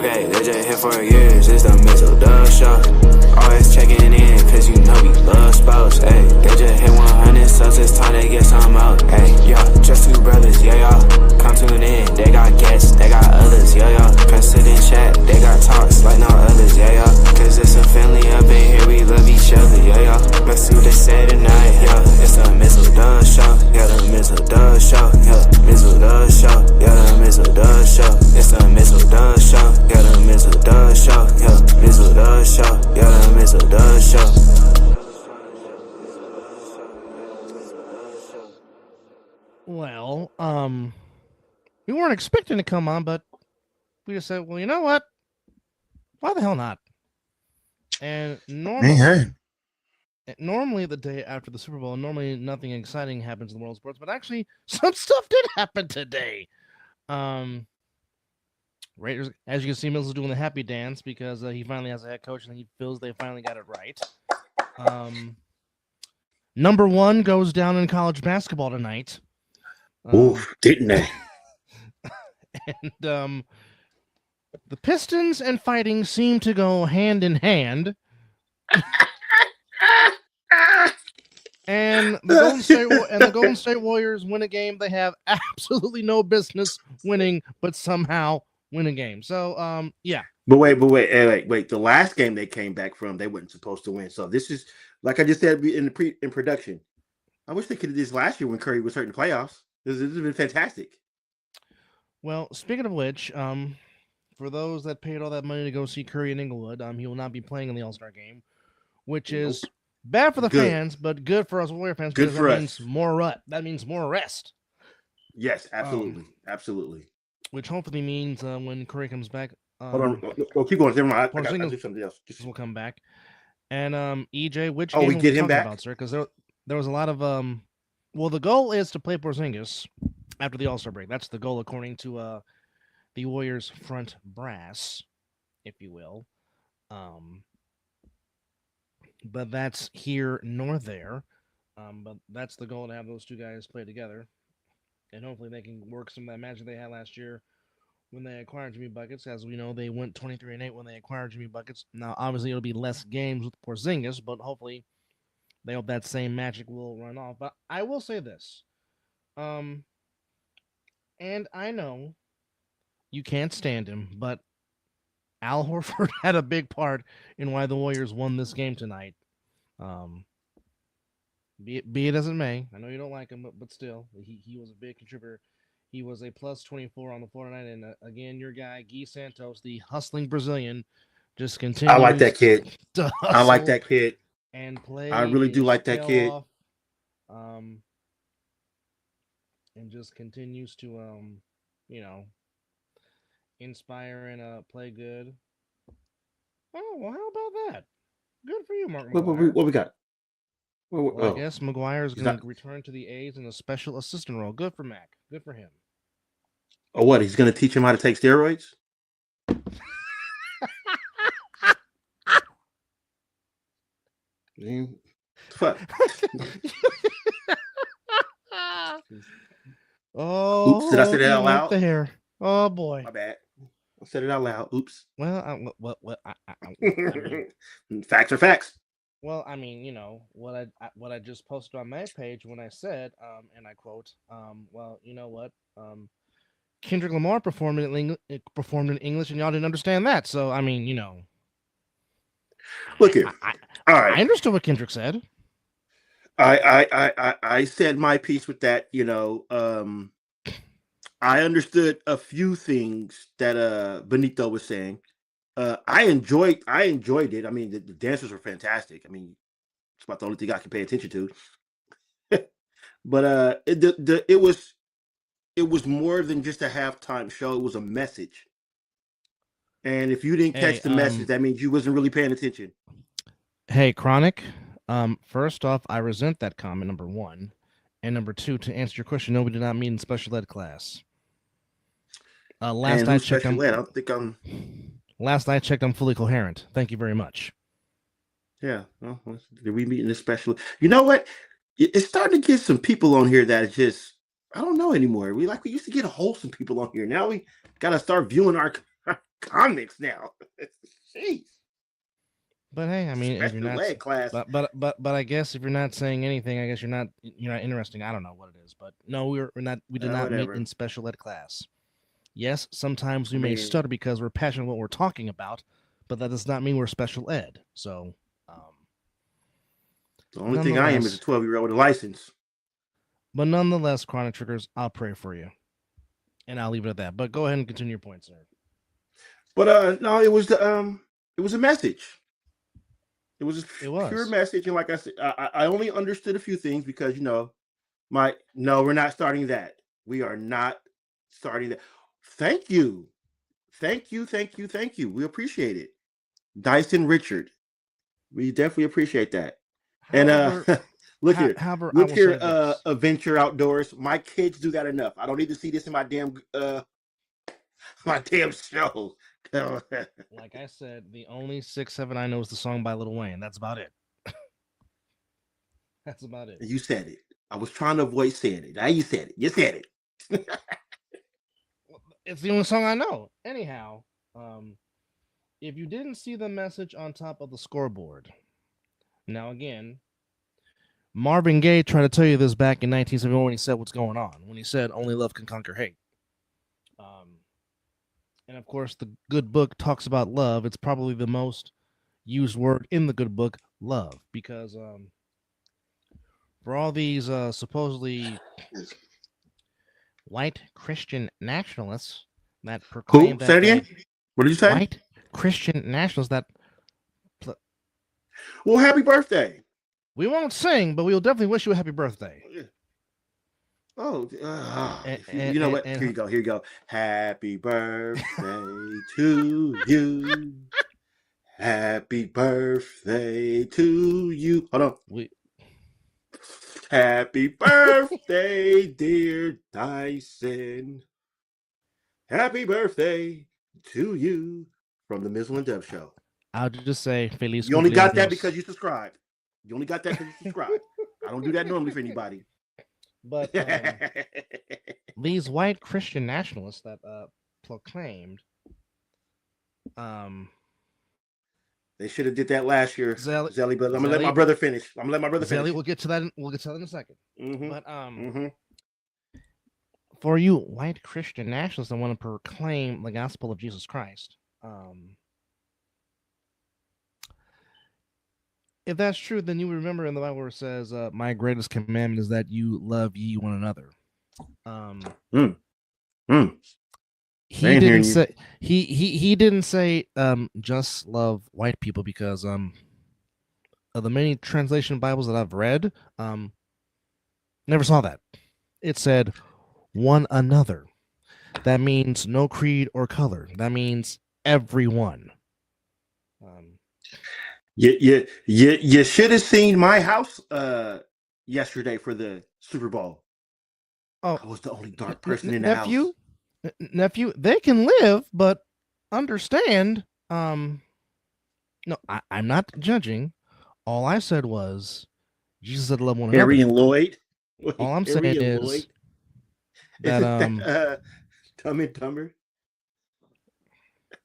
Okay, they just here for years, it's the Mizzle show. Always checking in, cause you know we love sports. Ayy, they just hit 100 subs, it's time to get some out. Ayy, yo, just two brothers, yeah, y'all. Come tune in, they got guests, they got others, yeah, y'all. Press it in chat, they got talks like no others, yeah, y'all. Cause it's a family up in here, we love each other, yeah, y'all. Let's see what they say tonight, yeah. It's the Mizzle show, yeah, the Mizzle show, yeah. Mizzle show, yeah, the Mizzle show. It's the Mizzle show, yeah, the Mizzle show, yeah. Mizzle show, yeah, the Mizzle show. Well, we weren't expecting to come on, but we just said, well, you know what? Why the hell not? And normally the day after the Super Bowl, normally nothing exciting happens in the world of sports, but actually some stuff did happen today. Raiders, as you can see, Mizzle is doing the happy dance because he finally has a head coach and he feels they finally got it right. Number one goes down in college basketball tonight. Oof, didn't they? And the Pistons and fighting seem to go hand in hand. And the Golden State Warriors win a game they have absolutely no business winning, but somehow win a game. So, yeah. But wait. The last game they came back from, they weren't supposed to win. So this is, like I just said in production. I wish they could have did this last year when Curry was hurt in the playoffs. This has been fantastic. Well, speaking of which, for those that paid all that money to go see Curry in Inglewood, he will not be playing in the All-Star game, which is bad for the fans, but good for us Warrior fans. Good for us. That means more rest. Yes, absolutely, absolutely. Which hopefully means when Curry comes back, hold on, keep going. Never mind. I got to do something else. Will come back. And EJ, which game we get him back, about, sir? Because there was a lot of Well, the goal is to play Porzingis after the All-Star break. That's the goal, according to the Warriors front brass, if you will. But that's here nor there. But that's the goal, to have those two guys play together. And hopefully they can work some of that magic they had last year when they acquired Jimmy Buckets. As we know, they went 23-8 when they acquired Jimmy Buckets. Now, obviously, it'll be less games with Porzingis, but hopefully they hope that same magic will run off. But I will say this. And I know you can't stand him, but Al Horford had a big part in why the Warriors won this game tonight. Be it as it may, I know you don't like him, but still, he was a big contributor. He was a plus 24 on the floor tonight, and again, your guy Gui Santos, the hustling Brazilian, just continues. I like that kid. I like that kid. And play. I really do like that kid. Off, and just continues to inspire and play good. Oh, well, how about that? Good for you, Mark McGuire. What we got? Well, I guess McGuire is going to return to the A's in a special assistant role. Good for Mac. Good for him. Oh, what? He's going to teach him how to take steroids? Fuck. Oh, oops, did I say that out loud? There. Oh boy. My bad. I said it out loud. Oops. Well, I mean, facts are facts. Well, I mean, what I just posted on my page when I said, and I quote, well, you know what, Kendrick Lamar performed in English, and y'all didn't understand that. So, I mean, look here. All right, I understood what Kendrick said. I said my piece with that. I understood a few things that Benito was saying. I enjoyed it. I mean, the dancers were fantastic. I mean, it's about the only thing I can pay attention to. But it was more than just a halftime show. It was a message. And if you didn't catch the message, that means you wasn't really paying attention. Hey, Chronic. First off, I resent that comment, number one. And number two, to answer your question, no, we did not mean special ed class. Last I checked, Last I checked, I'm fully coherent. Thank you very much. Yeah. Well, did we meet in this special? You know what? It's starting to get some people on here that just, I don't know anymore. We used to get wholesome people on here. Now we got to start viewing our comics now. Jeez. But hey, I mean, if you're Special not, ed class. but I guess if you're not saying anything, I guess you're not interesting. I don't know what it is, but no, we're not. We did not meet Whatever. in special ed class. Yes, sometimes we may mean- stutter because we're passionate what we're talking about, but that does not mean we're special ed. So, The only thing I am is a 12-year-old with a license. but nonetheless, Chronic Triggers, I'll pray for you, and I'll leave it at that. But go ahead and continue your point, sir. But no, it was a message. It was It was. pure message, and like I said, I only understood a few things because no, we're not starting that. We are not starting that. Thank you. We appreciate it, Dyson Richard. We definitely appreciate that. However, And look here, however, I look will here, say this. Adventure Outdoors. My kids do that enough. I don't need to see this in my damn show. Like I said, the only 6-7 I know is the song by Lil Wayne. That's about it. That's about it. You said it. I was trying to avoid saying it. Now you said it. You said it. It's the only song I know. Anyhow, if you didn't see the message on top of the scoreboard, now again, Marvin Gaye tried to tell you this back in 1971 when he said what's going on. When he said only love can conquer hate. And of course, the good book talks about love. It's probably the most used word in the good book, love, because for all these supposedly white Christian nationalists that proclaim that Say it again. What did you say? White Christian nationalists that Well, happy birthday. we won't sing, but we'll definitely wish you a happy birthday. Oh, And- you know what? and- Here you go. Happy birthday to you. Happy birthday to you. Hold on. We Happy birthday, dear Dyson. Happy birthday to you from the Mizzle and Dub Show. I'll just say Feliz. You only got that cumpleaños. because you subscribed. You only got that because you subscribed. I don't do that normally for anybody. But these white Christian nationalists that proclaimed They should have did that last year, Zelly, but I'm gonna let my brother finish. Zelly, we'll get to that. We'll get to that in a second. Mhm. But for you white Christian nationalists that want to proclaim the gospel of Jesus Christ, if that's true, then you remember in the Bible where it says, "My greatest commandment is that you love ye one another." He didn't say he didn't say just love white people, because of the many translation Bibles that I've read, never saw that. It said one another. That means no creed or color. That means everyone. You should have seen my house yesterday for the Super Bowl. Oh, I was the only dark person in the house. Nephew, they can live, but understand. No, I'm not judging. All I said was Jesus said love one another. Harry and Lloyd. All I'm saying is that Dumb and Dumber.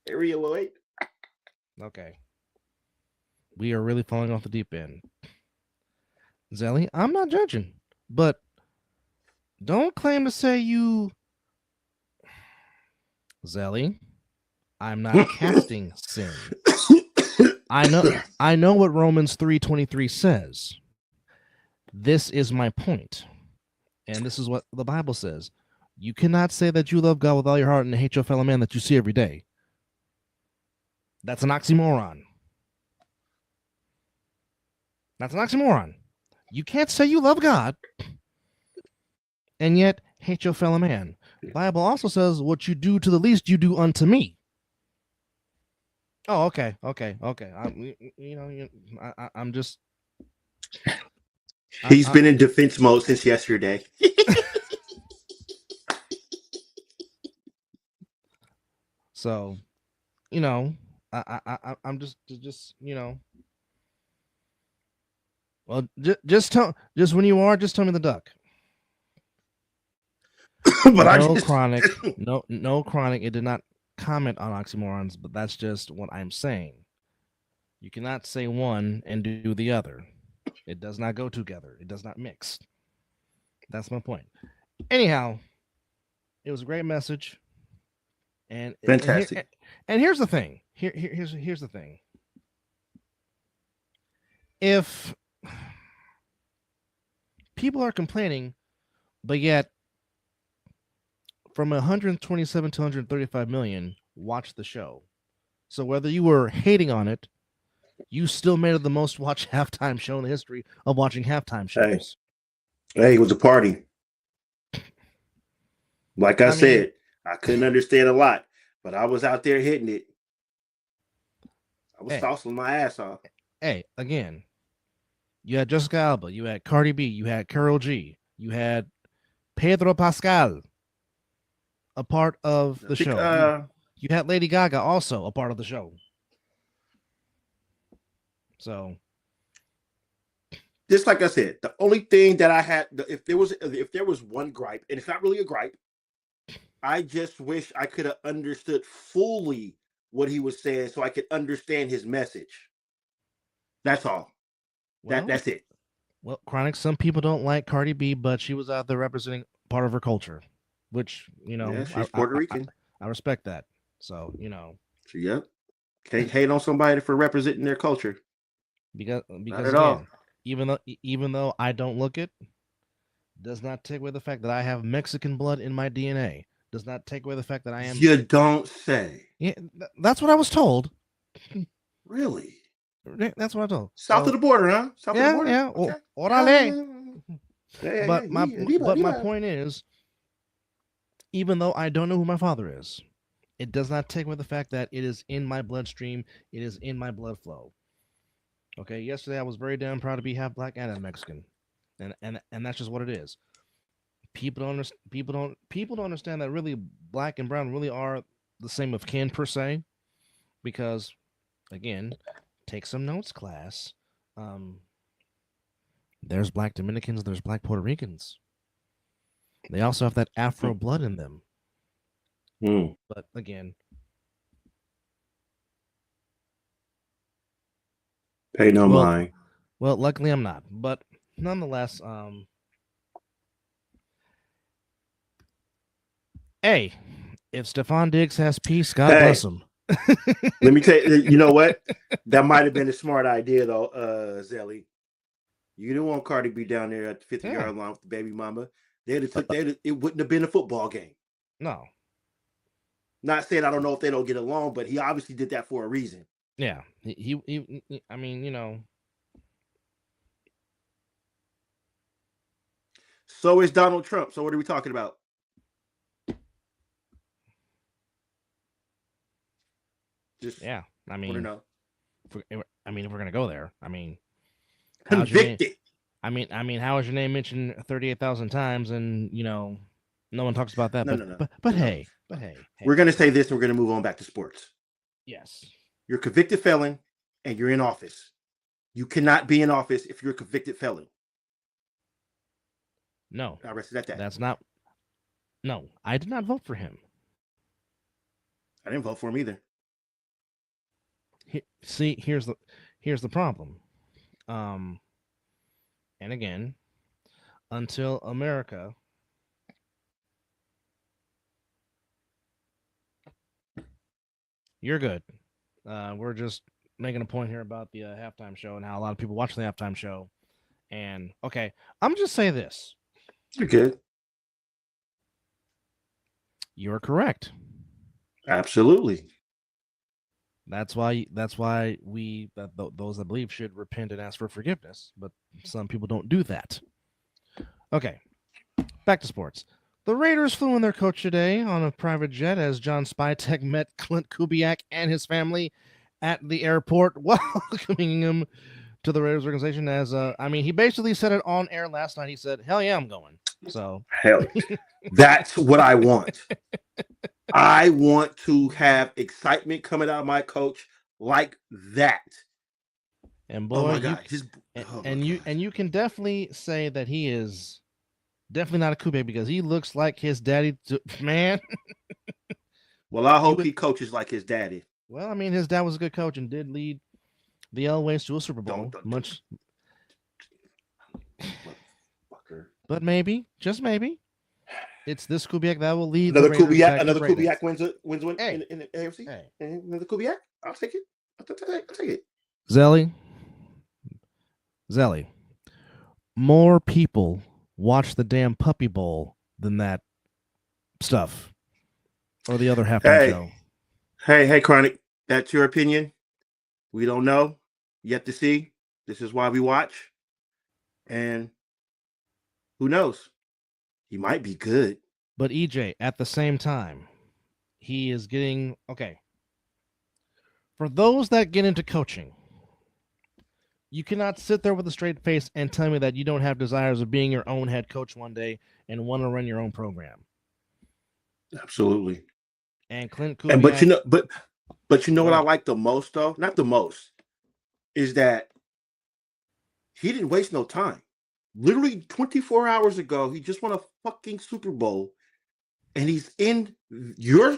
Harry and Lloyd. Okay. We are really falling off the deep end. Zelly, I'm not judging, but don't claim to say you. Zelly, I'm not casting sin. I know what Romans 3:23 says. This is my point. And this is what the Bible says. You cannot say that you love God with all your heart and hate your fellow man that you see every day. That's an oxymoron. That's an oxymoron. You can't say you love God and yet hate your fellow man. The Bible also says, what you do to the least, you do unto me. Oh, okay. I'm just. He's been in defense mode since yesterday. So, I'm just. Well, just when you are, just tell me the duck. But no chronic. It did not comment on oxymorons, but that's just what I'm saying. You cannot say one and do the other. It does not go together. It does not mix. That's my point. Anyhow, it was a great message. And Fantastic. And here's the thing. Here's the thing. If people are complaining, but yet from 127 to 135 million watched the show. So whether you were hating on it, you still made it the most watched halftime show in the history of watching halftime shows. Hey, it was a party. Like I said, I couldn't understand a lot, but I was out there hitting it. I was tossing my ass off. Hey, again, you had Jessica Alba, you had Cardi B, you had Karol G, you had Pedro Pascal, a part of the show. You had Lady Gaga, also a part of the show. So, just like I said, the only thing that I had, if there was one gripe, and it's not really a gripe, I just wish I could have understood fully what he was saying, so I could understand his message. That's all. Well, that's it. Well, Chronic, some people don't like Cardi B, but she was out there representing part of her culture, which, she's Puerto Rican. I respect that. So, Yep. Can't hate on somebody for representing their culture. Because again, even though I don't look it, does not take away the fact that I have Mexican blood in my DNA. Does not take away the fact that I am. You don't say. Yeah, that's what I was told. Really? That's what I told. South of the border, huh? South of the border? Yeah. Okay. Orale. But my point is, even though I don't know who my father is, it does not take away the fact that it is in my bloodstream. It is in my blood flow. Okay. Yesterday I was very damn proud to be half black and half Mexican, and that's just what it is. People don't understand that really black and brown really are the same of kin per se, because again, take some notes, class. There's black Dominicans, there's black Puerto Ricans. They also have that Afro blood in them. But again, pay no mind. Well, luckily I'm not, but nonetheless, hey, if Stephon Diggs has peace, God bless him. Let me tell you, you know what? That might have been a smart idea, though, Zelly. You didn't want Cardi B down there at the 50-yard line with the baby mama. It wouldn't have been a football game. No. Not saying I don't know if they don't get along, but he obviously did that for a reason. Yeah. He I mean, So is Donald Trump. So what are we talking about? Just I mean, if we're gonna go there, I mean, convicted. I mean, how is your name mentioned 38,000 times, and no one talks about that. But hey, we're gonna say this, and we're gonna move on back to sports. Yes, you're a convicted felon, and you're in office. You cannot be in office if you're a convicted felon. No, I rested at that. That's not. No, I did not vote for him. I didn't vote for him either. See, here's the problem. And again, until America you're good. We're just making a point here about the halftime show and how a lot of people watch the halftime show. And okay, I'm just say this. You're good. You're correct. Absolutely. That's why those I believe should repent and ask for forgiveness, but some people don't do that. Okay, back to sports. The Raiders flew in their coach today on a private jet as John Spytek met Clint Kubiak and his family at the airport, welcoming him to the Raiders organization. As he basically said it on air last night. He said, "Hell yeah, I'm going." So hell, that's what I want. I want to have excitement coming out of my coach like that. And boy, you can definitely say that he is definitely not a Kube because he looks like his daddy. Man, Well, I hope would, he coaches like his daddy. well, I mean, his dad was a good coach and did lead the Elways to a Super Bowl. Don't, motherfucker. But maybe, just maybe, it's this Kubiak that will lead the Another Raiders Kubiak. back to Another greatness. Kubiak wins one Hey, in the AFC. hey, Another Kubiak. I'll take it. I'll take it. Zelly, more people watch the damn Puppy Bowl than that stuff or the other halftime show. Hey, Chronic. That's your opinion. We don't know yet to see. This is why we watch. And who knows? He might be good. But EJ, at the same time, he is getting okay. For those that get into coaching, you cannot sit there with a straight face and tell me that you don't have desires of being your own head coach one day and want to run your own program. Absolutely. And Clint Kubiak, and but you know what I like the most though? Not the most, is that he didn't waste no time. Literally 24 hours ago, he just won a fucking Super Bowl, and he's in your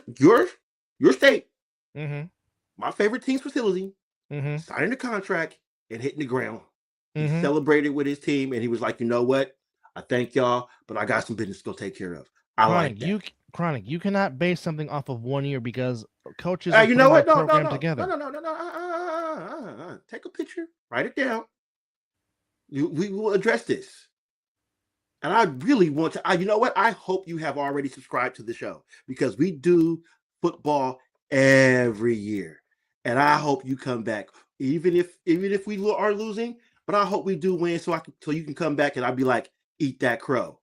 state, my favorite team's facility, signing the contract and hitting the ground. He celebrated with his team, and he was like, "You know what? I thank y'all, but I got some business to go take care of." Chronic, you cannot base something off of 1 year because coaches are you know what? No, together. No. Take a picture, write it down. We will address this. And I really want to, you know what? I hope you have already subscribed to the show because we do football every year. And I hope you come back, even if we are losing, but I hope we do win so you can come back and I'll be like, eat that crow.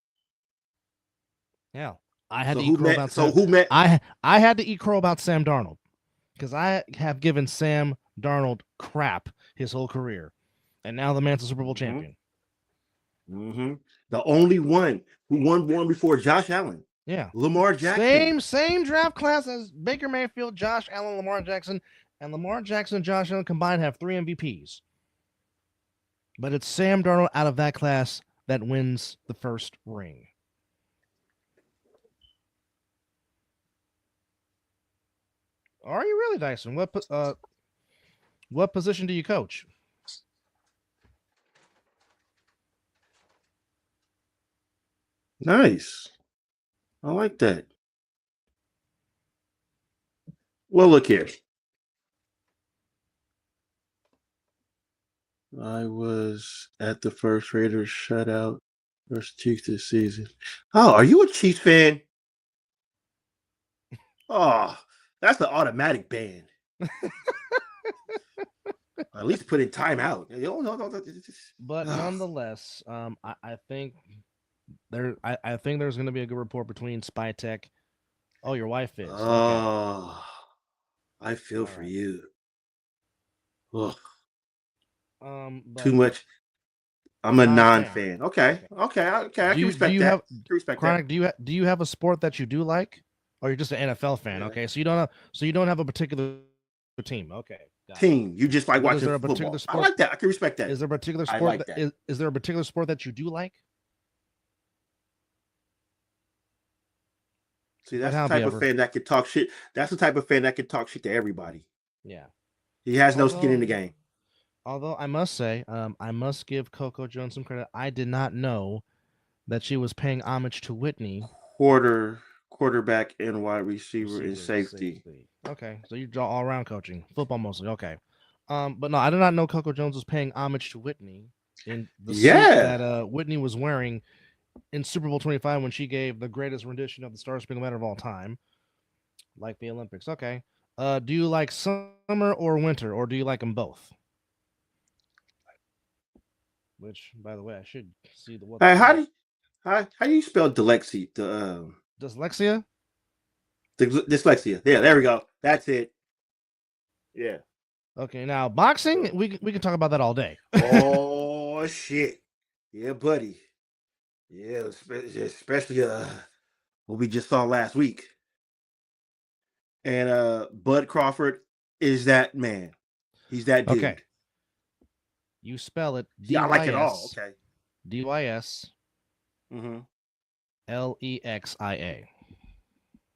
Yeah. I had to eat crow about Sam. I had to eat crow about Sam Darnold because I have given Sam Darnold crap his whole career. And now the man's a Super Bowl champion. The only one who won one before Josh Allen. Yeah. Lamar Jackson. Same draft class as Baker Mayfield, Josh Allen, Lamar Jackson. And Lamar Jackson and Josh Allen combined have 3 MVPs. But it's Sam Darnold out of that class that wins the first ring. Are you really, Dyson? What position do you coach? Nice. I like that. Well, look here. I was at the first Raiders shutout versus Chiefs this season. Oh, are you a Chiefs fan? Oh, that's the automatic ban. At least put in timeout. But nonetheless, I think I think there's going to be a good report between Spytech. Oh, your wife is. Oh, okay. I feel for you. Ugh. Too much. I'm a non-fan. Okay. I can respect that. Chronic, do you have a sport that you do like, or you're just an NFL fan? Yeah. Okay, so you don't have a particular team. Okay, team. You just like watching football. I like that. I can respect that. Is there a particular sport? Is there a particular sport that you do like? See, that's the type of fan that can talk shit. That's the type of fan that can talk shit to everybody. Yeah. He has no skin in the game. Although I must say, I must give Coco Jones some credit. I did not know that she was paying homage to Whitney. Quarterback and wide receiver and safety. Okay, so you draw all around coaching, football mostly. Okay, but no, I did not know Coco Jones was paying homage to Whitney in the suit that Whitney was wearing in Super Bowl 25 when she gave the greatest rendition of the Star Spangled Banner of all time, like the Olympics. Okay, do you like summer or winter, or do you like them both? Which, by the way, I should see the what. Hey, how do you spell dyslexia? Dyslexia? Dyslexia. Yeah, there we go. That's it. Yeah. Okay, now boxing, we can talk about that all day. Oh shit. Yeah, buddy. Yeah, especially what we just saw last week. And Bud Crawford is that man. He's that dude. Okay. You spell it D-Y-S. Yeah, I like it all. Okay. DYS. Lexia.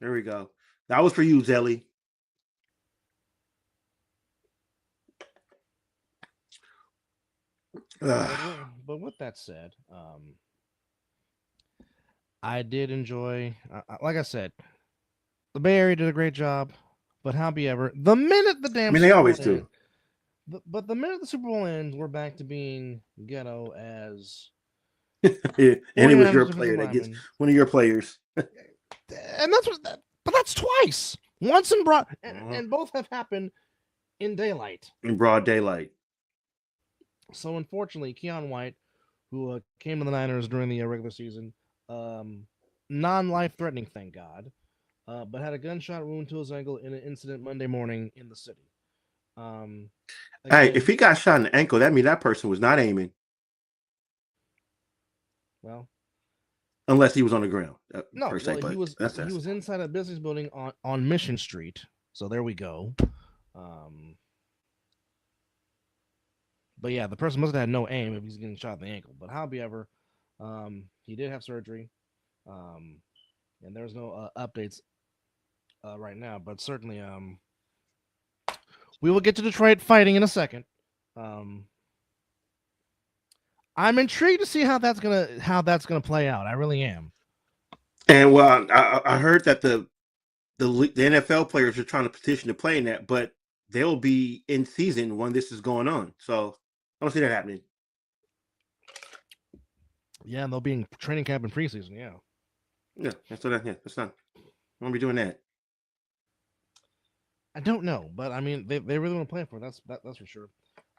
There we go. That was for you, Zelly. But with that said, I did enjoy. Like I said, the Bay Area did a great job. But however, the minute the damn they Super always Bowl do. ends, but the minute the Super Bowl ends, we're back to being ghetto as Yeah, and it was your 49ers player defensive that gets linemen. one of your players. And but that's twice. Once in broad, and both have happened in daylight. In broad daylight. So unfortunately, Keon White, who came to the Niners during the regular season, non-life threatening, thank God, but had a gunshot wound to his ankle in an incident Monday morning in the city. Hey, Again, if he got shot in the ankle, that means that person was not aiming. well, Unless he was on the ground, no, per se. well, But he was inside a business building on Mission Street. So there we go. But yeah, the person must have had no aim if he's getting shot in the ankle. But however, he did have surgery, and there's no updates right now. But certainly, we will get to Detroit fighting in a second. I'm intrigued to see how that's gonna play out. I really am. And well, I heard that the NFL players are trying to petition to play in that, but they'll be in season when this is going on. So I don't see that happening. Yeah, and they'll be in training camp in preseason. Yeah, that's not. I won't be doing that. I don't know, but I mean, they really want to play for it. That's for sure.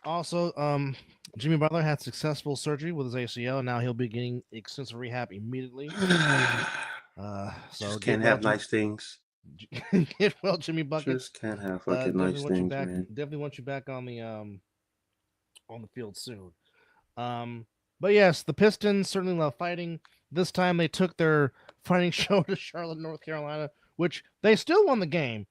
Also, Jimmy Butler had successful surgery with his ACL, and now he'll be getting extensive rehab immediately. So just can't have nice things. Get well, Jimmy Buckets. Just can't have fucking nice things, man. Definitely want you back on the field soon. But yes, the Pistons certainly love fighting. This time they took their fighting show to Charlotte, North Carolina, which they still won the game.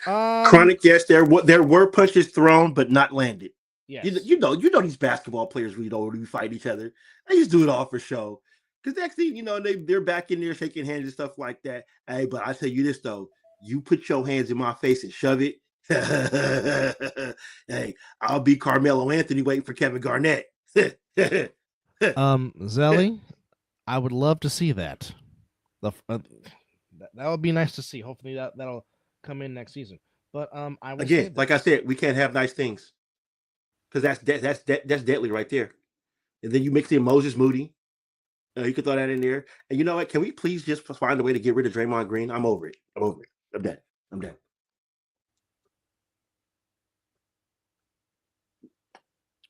Chronic, yes, there were punches thrown, but not landed. Yes. You know these basketball players, we fight each other. They just do it all for show. Because next thing they're back in there shaking hands and stuff like that. Hey, but I tell you this though, you put your hands in my face and shove it. Hey, I'll be Carmelo Anthony waiting for Kevin Garnett. Zelly, I would love to see that. That would be nice to see. Hopefully that'll come in next season. But I will again, like I said, we can't have nice things because that's deadly right there. And then you mix in Moses Moody. You could throw that in there. And you know what? Can we please just find a way to get rid of Draymond Green? I'm over it. I'm done.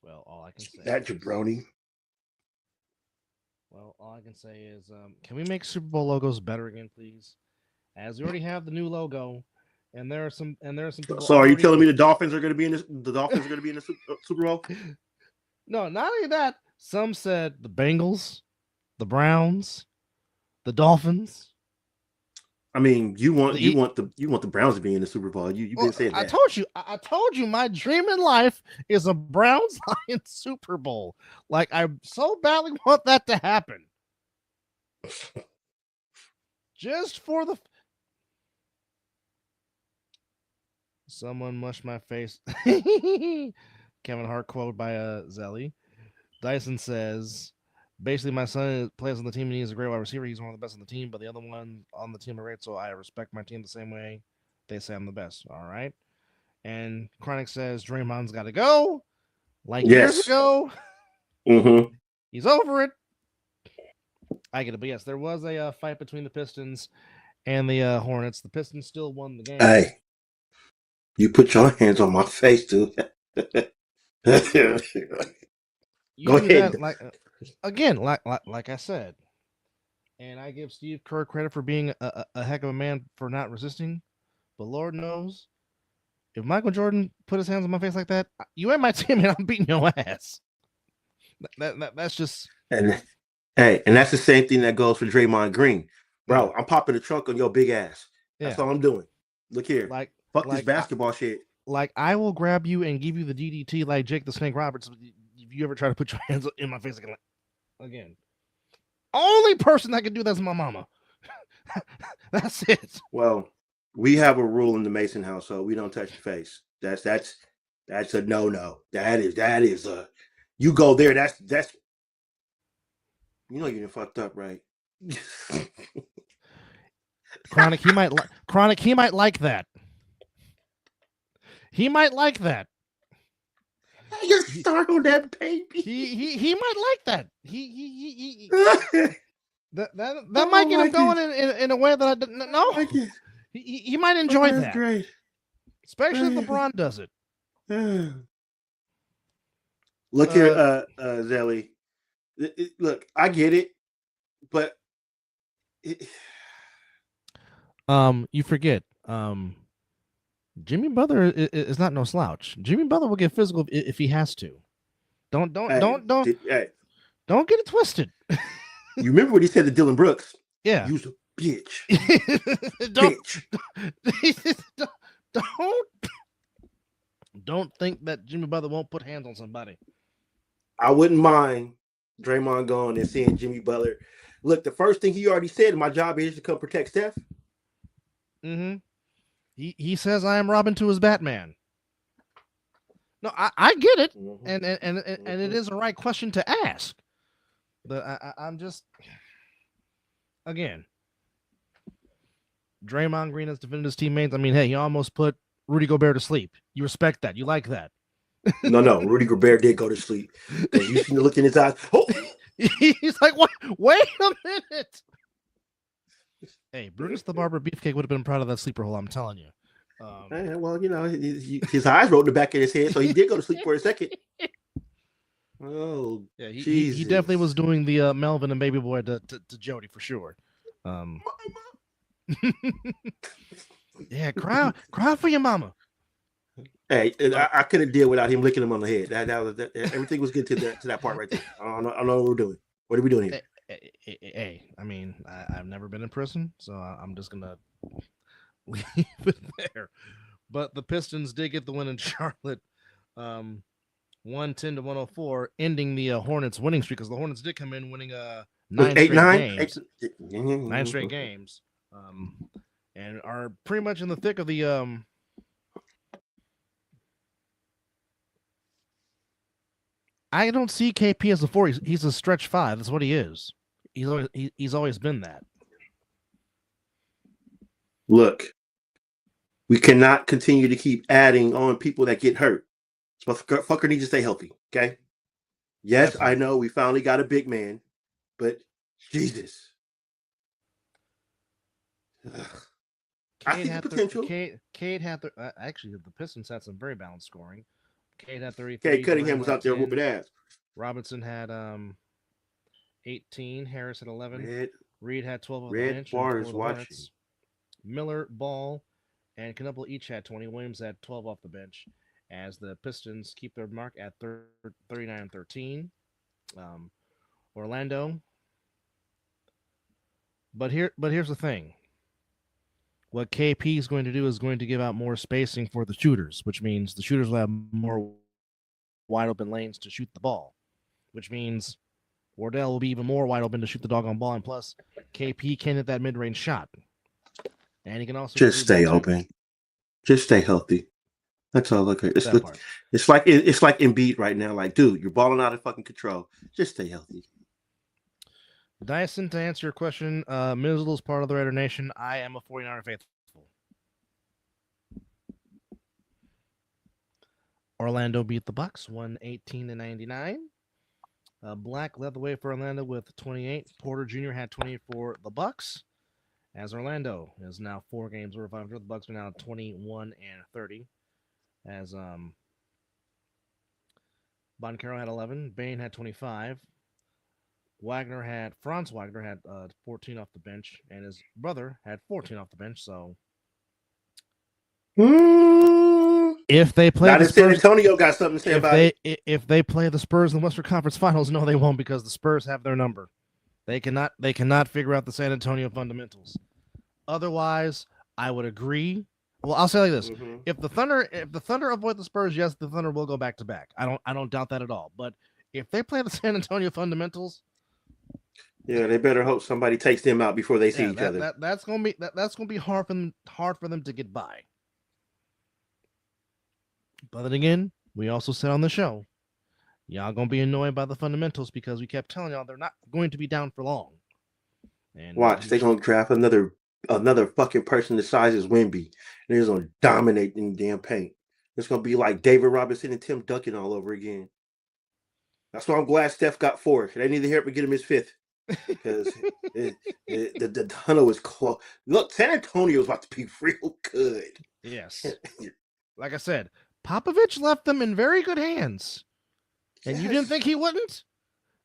Well, all I can say that jabroni. Well, all I can say is, can we make Super Bowl logos better again, please? As we already have the new logo, and there are some people. So, are you telling me the Dolphins are going to be in this? The Dolphins are going to be in the Super Bowl? No, not only that. Some said the Bengals, the Browns, the Dolphins. I mean, you want the Browns to be in the Super Bowl. You've been saying that. I told you my dream in life is a Browns Lions Super Bowl. Like, I so badly want that to happen. Just for the someone mushed my face. Kevin Hart quote by Zelly. Dyson says, basically, my son plays on the team and he's a great wide receiver. He's one of the best on the team, but the other one on the team are great, so I respect my team the same way they say I'm the best. All right. And Chronic says Draymond's got to go. Like years ago. Mm-hmm. He's over it. I get it. But yes, there was a fight between the Pistons and the Hornets. The Pistons still won the game. Hey, you put your hands on my face, dude. Go ahead. Like I said, and I give Steve Kerr credit for being a heck of a man for not resisting. But Lord knows, if Michael Jordan put his hands on my face like that, you ain't my team, and I'm beating your ass. That's just. And that's the same thing that goes for Draymond Green, bro. Yeah. I'm popping the trunk on your big ass. That's all I'm doing. Look here, fuck this basketball shit. Like, I will grab you and give you the DDT like Jake the Snake Roberts if you ever try to put your hands in my face again. Only person that can do that is my mama. That's it. Well, We have a rule in the Mason household: we don't touch the face. That's a no. That is a you go there. That's you know you're fucked up, right? Chronic, he might like that. He might like that. You start on that baby. He might like that. He that might get him going in a way that I didn't know. He might enjoy that. Great. Especially if LeBron does it. Look here, Zelly. Look, I get it, but you forget. Jimmy Butler is not no slouch. Jimmy Butler will get physical if he has to. Don't get it twisted. You remember what he said to Dylan Brooks? Yeah, you's a bitch. Don't think that Jimmy Butler won't put hands on somebody. I wouldn't mind Draymond going and seeing Jimmy Butler. Look, the first thing he already said, my job is to come protect Steph. Mm-hmm. He says I am Robin to his Batman. No, I get it, mm-hmm. and it is a right question to ask. But I'm just, again, Draymond Green has defended his teammates. I mean, hey, he almost put Rudy Gobert to sleep. You respect that. You like that. No. Rudy Gobert did go to sleep. You seen the look in his eyes. Oh. He's like, what? Wait a minute. Hey, Brutus the Barber Beefcake would have been proud of that sleeper hole, I'm telling you. Well, you know, his eyes rolled in the back of his head, so he did go to sleep for a second. Oh, yeah, he definitely was doing the Melvin and Baby Boy to Jody for sure. Yeah, cry for your mama. Hey, I couldn't deal without him licking him on the head. That everything was good to that part right there. I don't know what we're doing. What are we doing here? Hey, I mean, I've never been in prison, so I'm just gonna leave it there. But the Pistons did get the win in Charlotte, 110-104, ending the Hornets winning streak, because the Hornets did come in winning 9 straight games, and are pretty much in the thick of the I don't see KP as a 4. He's a stretch 5. That's what he is. He's always been that. Look, we cannot continue to keep adding on people that get hurt. So fucker needs to stay healthy, okay? Yes, I know we finally got a big man, but Jesus. I see the potential. Cade had actually the Pistons had some very balanced scoring. Cade had 33. Cade Cunningham was out there whooping ass. Robinson had 18. Harris had 11. Reed had 12 off the bench. Bars watching. Miller, Ball, and Knupple each had 20. Williams had 12 off the bench, as the Pistons keep their mark at 39-13. Orlando. But here's the thing. What KP is going to do is going to give out more spacing for the shooters, which means the shooters will have more wide open lanes to shoot the ball, which means Wardell will be even more wide open to shoot the doggone ball. And plus, KP can hit that mid-range shot. And he can also just stay open. Just stay healthy. That's all. Okay. It's like Embiid right now. Like, dude, you're balling out of fucking control. Just stay healthy. Dyson, to answer your question, Mizzle is part of the Raider Nation. I am a 49er faithful. Orlando beat the Bucks 118-99. Black led the way for Orlando with 28. Porter Jr. had 28 for the Bucks. As Orlando is now 4 games over 500, the Bucks are now 21-30. As Boncaro had 11, Bane had 25. Franz Wagner had 14 off the bench, and his brother had 14 off the bench. So, if they play, the Spurs, San Antonio got something to say about it. If they play the Spurs in the Western Conference Finals, no, they won't, because the Spurs have their number. They cannot figure out the San Antonio fundamentals. Otherwise, I would agree. Well, I'll say like this: if the Thunder avoid the Spurs, yes, the Thunder will go back to back. I don't doubt that at all. But if they play the San Antonio fundamentals, Yeah, they better hope somebody takes them out before they see Yeah, each other. that's gonna be hard for them to get by. But then again, we also said on the show, y'all gonna be annoyed by the fundamentals because we kept telling y'all they're not going to be down for long. And Watch, they gonna draft another fucking person the size as Wimby, and they're gonna dominate in the damn paint. It's gonna be like David Robinson and Tim Duncan all over again. That's why I'm glad Steph got fourth. They need to help me get him his fifth because the tunnel is close. Look, San Antonio's about to be real good. yes, like I said, Popovich left them in very good hands, and you didn't think he wouldn't.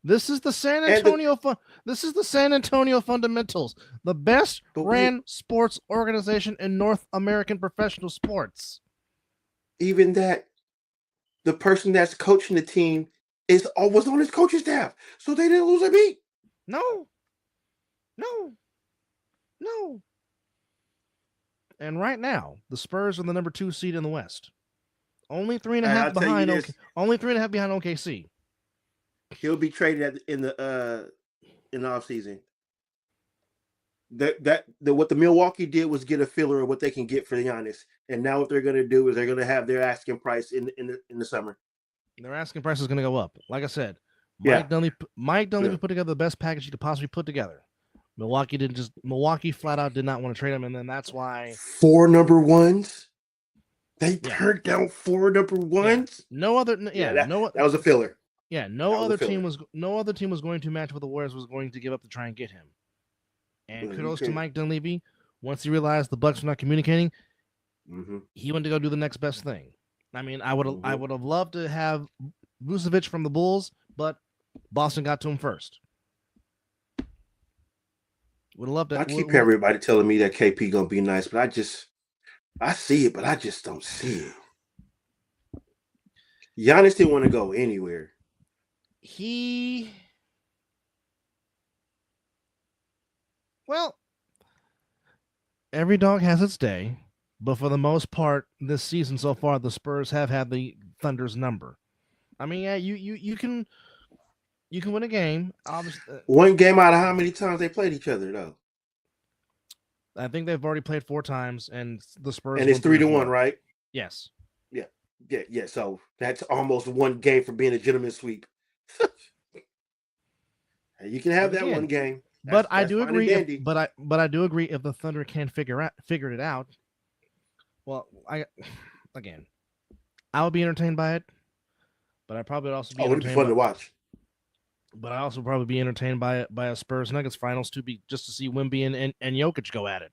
This is the San Antonio. This is the San Antonio Fundamentals, the best ran sports organization in North American professional sports. Even that, the person that's coaching the team was on his coaching staff, so they didn't lose a beat. No. And right now, the Spurs are the number 2 seed in the West. Only 3.5 behind. Only 3.5 behind OKC. He'll be traded in the offseason. What the Milwaukee did was get a filler of what they can get for Giannis, and now what they're going to do is they're going to have their asking price in the summer. Their asking price is going to go up. Like I said, Mike Dunleavy put together the best package he could possibly put together. Milwaukee flat out did not want to trade him, and then that's why 4 number ones. They turned down 4 number ones. That was a filler. Yeah, no other team was going to match what the Warriors was going to give up to try and get him. And kudos to Mike Dunleavy. Once he realized the Bucks were not communicating, he went to go do the next best thing. I mean, I would have loved to have Vucevic from the Bulls, but Boston got to him first. Would have loved that. I keep everybody telling me that KP gonna be nice, but I see it, but I just don't see it. Giannis didn't want to go anywhere. Well, every dog has its day, but for the most part, this season so far, the Spurs have had the Thunder's number. I mean, yeah, you can win a game. Obviously, one game out of how many times they played each other, though? I think they've already played 4 times, and the Spurs. And it's 3-1, right? Yes. Yeah. So that's almost one game for being a gentleman sweep. You can have that one game. But I do agree. I do agree if the Thunder can figure it out. Well, I would be entertained by it, but I probably would also be. It'd be fun to watch. But I also probably be entertained by a Spurs Nuggets finals just to see Wemby and Jokic go at it.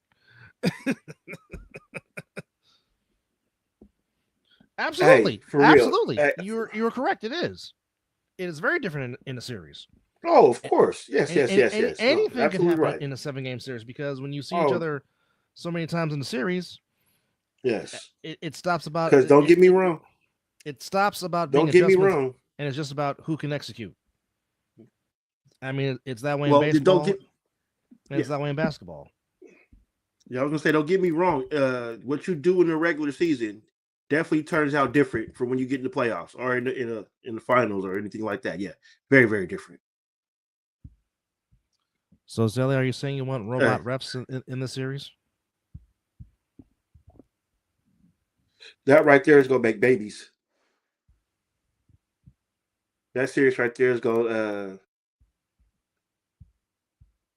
Absolutely, absolutely. You're correct. It is very different in a series. Oh, of course. Yes. Anything can happen in a 7-game series because when you see each other so many times in the series, yes, it stops about. Because don't get me wrong, it stops about. Don't get me wrong, and it's just about who can execute. I mean, it's that way in baseball. It's that way in basketball. Yeah, I was gonna say, don't get me wrong. What you do in the regular season definitely turns out different from when you get in the playoffs or in the finals or anything like that. Yeah, very, very different. So, Zelly, are you saying you want robot refs in the series? That right there is gonna make babies. That series right there is gonna.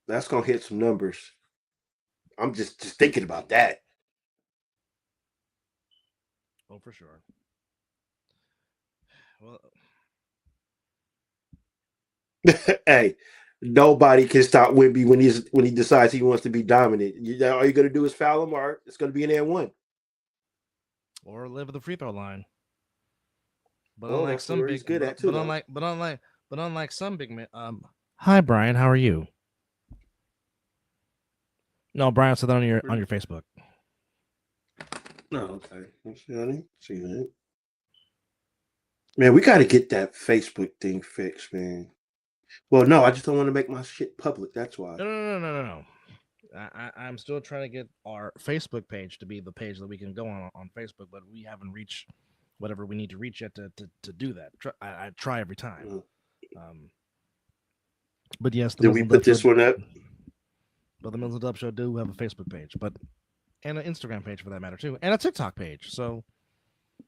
That's gonna hit some numbers. I'm just thinking about that. Oh, for sure. Well, hey, nobody can stop Wemby when he decides he wants to be dominant. All you're gonna do is foul him, or it's gonna be an and-1, or live at the free throw line. But unlike some big, good at too. But unlike some big men. Hi, Brian. How are you? No, Brian said that on your Facebook. No, okay. See that. Man, we got to get that Facebook thing fixed, man. Well, no, I just don't want to make my shit public. That's why. No. I'm still trying to get our Facebook page to be the page that we can go on Facebook, but we haven't reached whatever we need to reach yet to do that. I try every time. But yes, the Did we Mizzle put Dub Show. this one up? But the Mizzle Dub Show do have a Facebook page, and an Instagram page for that matter too, and a TikTok page. So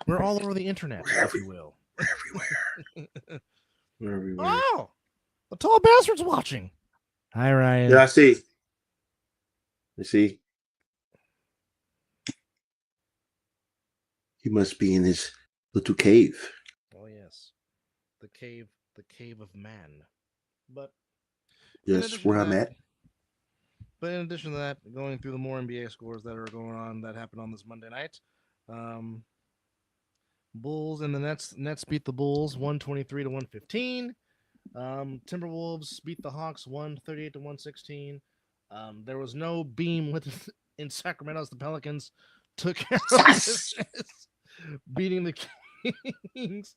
we're all over the internet, if you will. We're everywhere. Oh, the tall bastard's watching. Hi, Ryan. Yeah, I see. You see? He must be in his little cave. Oh yes, the cave of man. But Yes, where I'm at. But in addition to that, going through the more NBA scores that are going on that happened on this Monday night, Bulls and the Nets beat the Bulls 123 to 115. Timberwolves beat the Hawks 138 to 116. There was no beam with in Sacramento as the Pelicans took care of business, beating the Kings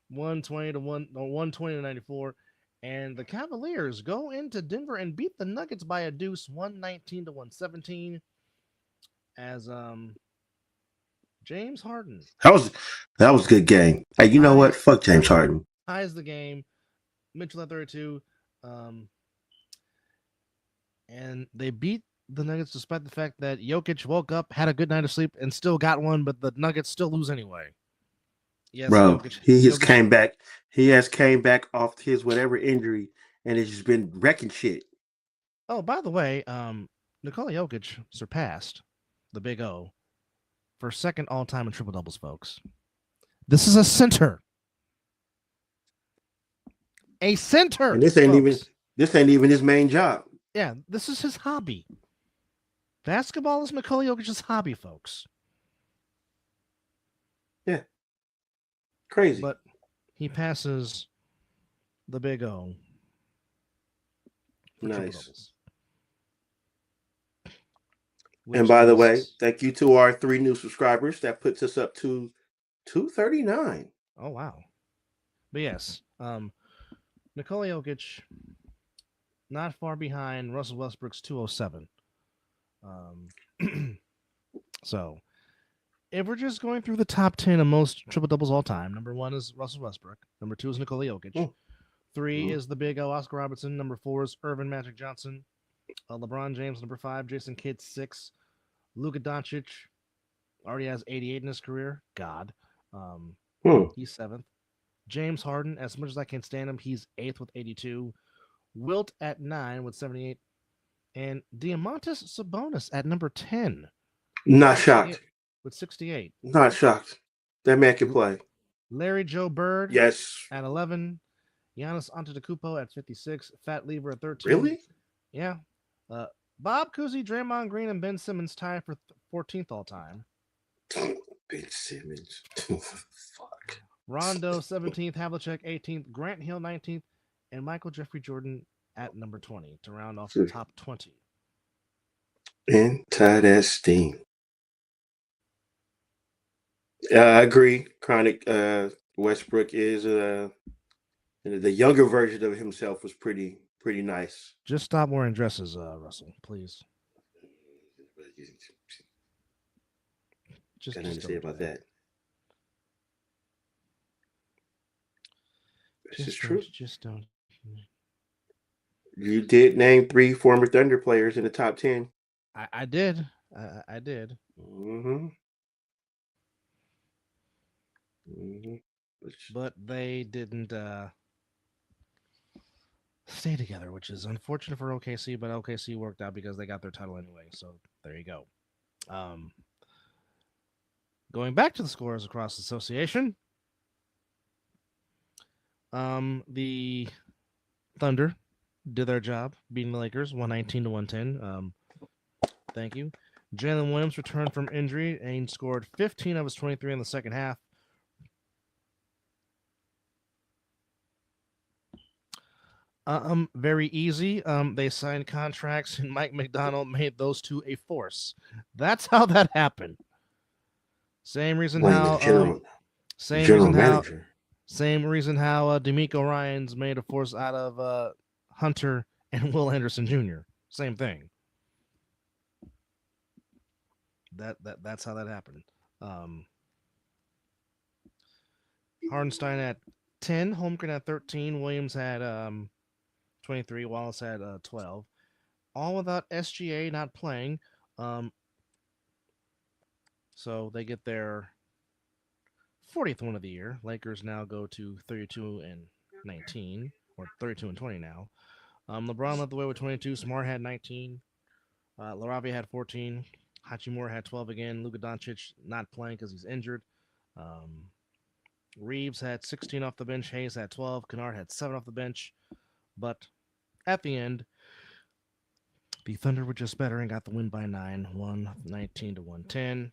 120 to 94. And the Cavaliers go into Denver and beat the Nuggets by a deuce 119 to 117. As James Harden. That was a good game. Hey, you know what? Fuck James Harden. Ties the game. Mitchell at 32. And they beat the Nuggets despite the fact that Jokic woke up, had a good night of sleep, and still got one, but the Nuggets still lose anyway. Yes, bro, Jokic, he has came back. He has came back off his whatever injury, and it's just been wrecking shit. Oh, by the way, Nikola Jokic surpassed the Big O for second all-time in triple doubles, folks. This is a center. A center. And this ain't even his main job. Yeah, this is his hobby. Basketball is Nikola Jokic's hobby, folks. Yeah. Crazy. But he passes the Big O. Nice. And by the way, thank you to our 3 new subscribers. That puts us up to 239. Oh, wow. But yes, Nikola Jokic not far behind Russell Westbrook's 207. So, if we're just going through the top 10 of most triple doubles all time, number 1 is Russell Westbrook. Number 2 is Nikola Jokic. 3 is the Big O, Oscar Robertson. Number 4 is Irvin Magic Johnson. LeBron James, number 5. Jason Kidd, 6. Luka Doncic already has 88 in his career. God. He's 7th. James Harden, as much as I can stand him, he's 8th with 82. Wilt at 9 with 78. And Diamantis Sabonis at number 10. Not shocked. With 68. Not shocked. That man can play. Larry Joe Bird. Yes. At 11. Giannis Antetokounmpo at 56. Fat Lever at 13. Really? Yeah. Bob Cousy, Draymond Green, and Ben Simmons tied for 14th all time. Ben Simmons. Fuck. Rondo 17th, Havlicek 18th, Grant Hill 19th, and Michael Jeffrey Jordan at number 20 to round off the top 20. Anti that steam. I agree. Chronic Westbrook is the younger version of himself was pretty nice. Just stop wearing dresses, Russell, please. Got nothing to say about that. This is true. Just don't. You did name 3 former Thunder players in the top 10. I did. I did. But they didn't stay together, which is unfortunate for OKC, but OKC worked out because they got their title anyway. So there you go. Going back to the scores across the association, the Thunder did their job, beating the Lakers 119 to 110. Thank you. Jalen Williams returned from injury and scored 15 of his 23 in the second half. Very easy. They signed contracts, and Mike McDonald made those two a force. That's how that happened. Same reason how D'Amico Ryans made a force out of Hunter and Will Anderson Jr. Same thing. That's how that happened. Hardenstein at 10, Holmgren at 13, Williams had 23. Wallace had 12. All without SGA not playing. Um, so they get their 40th win of the year. Lakers now go to 32 and 19, or 32 and 20 now. LeBron led the way with 22. Smart had 19. Laravia had 14. Hachimura had 12 again. Luka Doncic not playing because he's injured. Um, Reeves had 16 off the bench. Hayes had 12. Kennard had 7 off the bench. But at the end, the Thunder were just better and got the win by 9, 119 to 110.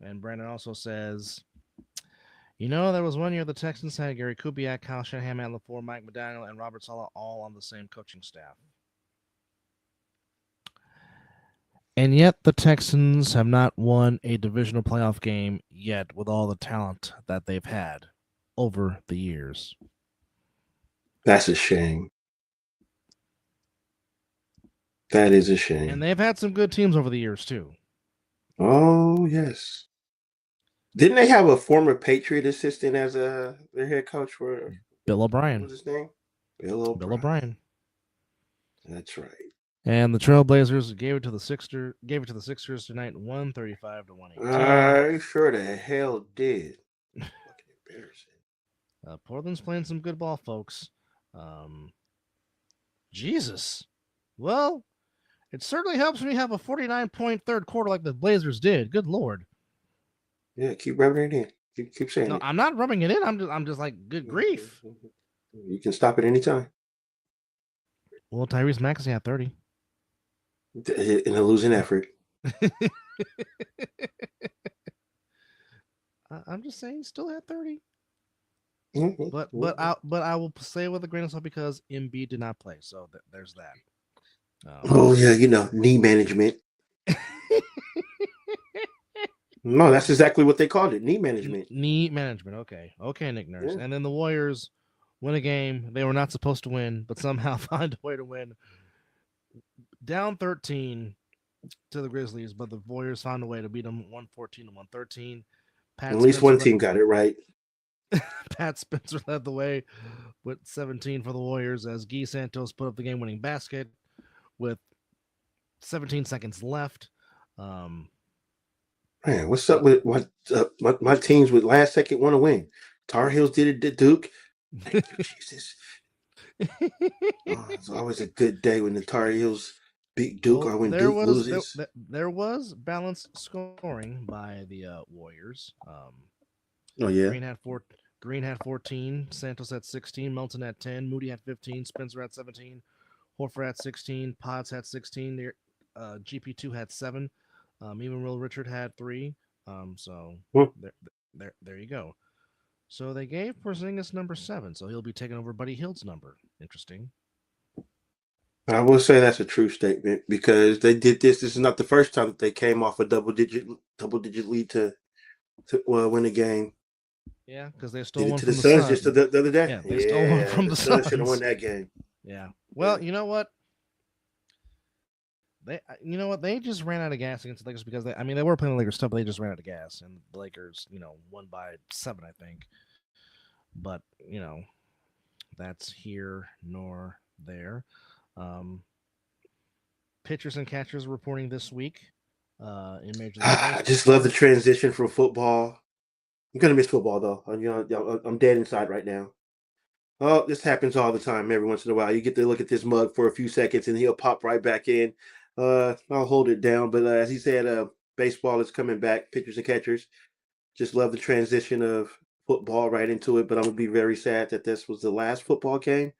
And Brandon also says, there was one year the Texans had Gary Kubiak, Kyle Shanahan, Matt LaFleur, Mike McDaniel, and Robert Saleh all on the same coaching staff. And yet the Texans have not won a divisional playoff game yet with all the talent that they've had over the years. That's a shame. That is a shame. And they've had some good teams over the years, too. Oh, yes. Didn't they have a former Patriot assistant as their head coach for Bill O'Brien? What was his name? Bill O'Brien. That's right. And the Trailblazers gave it to the Sixers tonight, 135 to 118. I sure the hell did. Fucking embarrassing. Portland's playing some good ball, folks. Jesus. Well, it certainly helps when you have a 49-point third quarter like the Blazers did. Good Lord. Yeah, keep rubbing it in. Keep saying it. No, I'm not rubbing it in. I'm just like, good grief. You can stop it anytime. Well, Tyrese Maxey had 30. In a losing effort. I'm just saying, still had 30. Mm-hmm. But I will say it with a grain of salt because Embiid did not play, so there's that. Oh yeah, knee management. No, that's exactly what they called it, knee management. Knee management. Okay, Nick Nurse. Yeah. And then the Warriors win a game they were not supposed to win, but somehow find a way to win. Down 13 to the Grizzlies, but the Warriors found a way to beat them 114 to 113. At least one team got it right. Pat Spencer led the way with 17 for the Warriors as Guy Santos put up the game-winning basket with 17 seconds left. Man, what's up with my teams with last second want to win? Tar Heels did it to Duke. Thank you, Jesus. It's always a good day when the Tar Heels beat Duke or when Duke loses. There was balanced scoring by the Warriors. Oh yeah. Green had 14. Santos had 16. Melton had 10. Moody had 15. Spencer had 17. Horford had 16. Potts had 16. GP2 had 7. Even Will Richard had 3. So there you go. So they gave Porzingis number 7. So he'll be taking over Buddy Hield's number. Interesting. I will say that's a true statement because they did this. This is not the first time that they came off a double digit lead to win a game. Yeah, because they stole one to from the the Suns Suns. just the other day. Yeah, they stole one from the Suns. Should have won that game. Yeah. Well, you know what? They just ran out of gas against the Lakers because they were playing the Lakers tough, but they just ran out of gas, and the Lakers, won by 7, I think. But that's here nor there. Pitchers and catchers reporting this week in Major League Baseball. I just love the transition from football. I'm gonna miss football though. I'm dead inside right now. Oh, this happens all the time. Every once in a while, you get to look at this mug for a few seconds, and he'll pop right back in. I'll hold it down. But as he said, baseball is coming back. Pitchers and catchers. Just love the transition of football right into it. But I'm gonna be very sad that this was the last football game.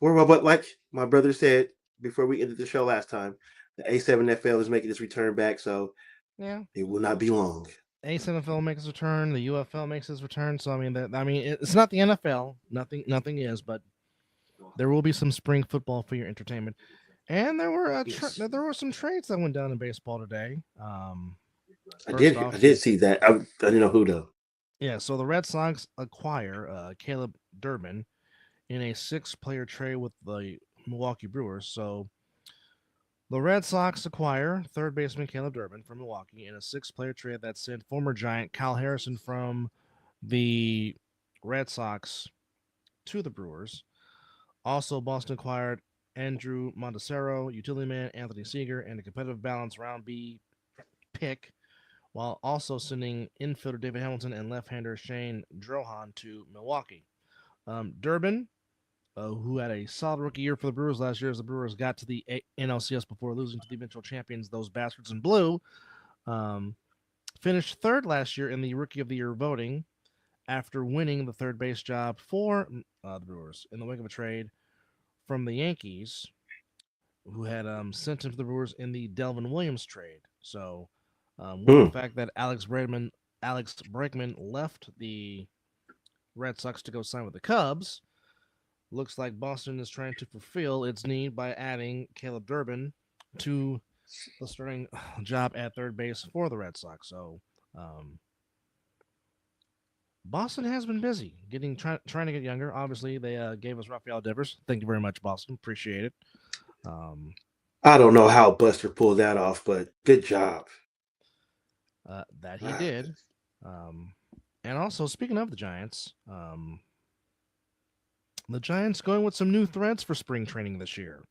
But like my brother said before we ended the show last time, the A7FL is making its return back, so yeah, it will not be long. A7FL makes its return. The UFL makes its return. So it's not the NFL. Nothing is, but there will be some spring football for your entertainment. And there were there were some trades that went down in baseball today. I did see that. I didn't know who though. Yeah, so the Red Sox acquire Caleb Durbin in a 6-player trade with the Milwaukee Brewers. So the Red Sox acquire third baseman Caleb Durbin from Milwaukee in a 6-player trade that sent former Giant Kyle Harrison from the Red Sox to the Brewers. Also, Boston acquired Andrew Montecero, utility man Anthony Seager, and a competitive balance round B pick, while also sending infielder David Hamilton and left-hander Shane Drohan to Milwaukee. Durbin, who had a solid rookie year for the Brewers last year as the Brewers got to the NLCS before losing to the eventual champions, those bastards in blue, um, finished third last year in the Rookie of the Year voting after winning the third base job for the Brewers in the wake of a trade from the Yankees, who had sent him to the Brewers in the Delvin Williams trade. So, with the fact that Alex Bregman left the Red Sox to go sign with the Cubs, looks like Boston is trying to fulfill its need by adding Caleb Durbin to the starting job at third base for the Red Sox. So, Boston has been busy trying to get younger. Obviously, they gave us Rafael Devers. Thank you very much, Boston. Appreciate it. I don't know how Buster pulled that off, but good job. That he did. And also, speaking of the Giants going with some new threads for spring training this year.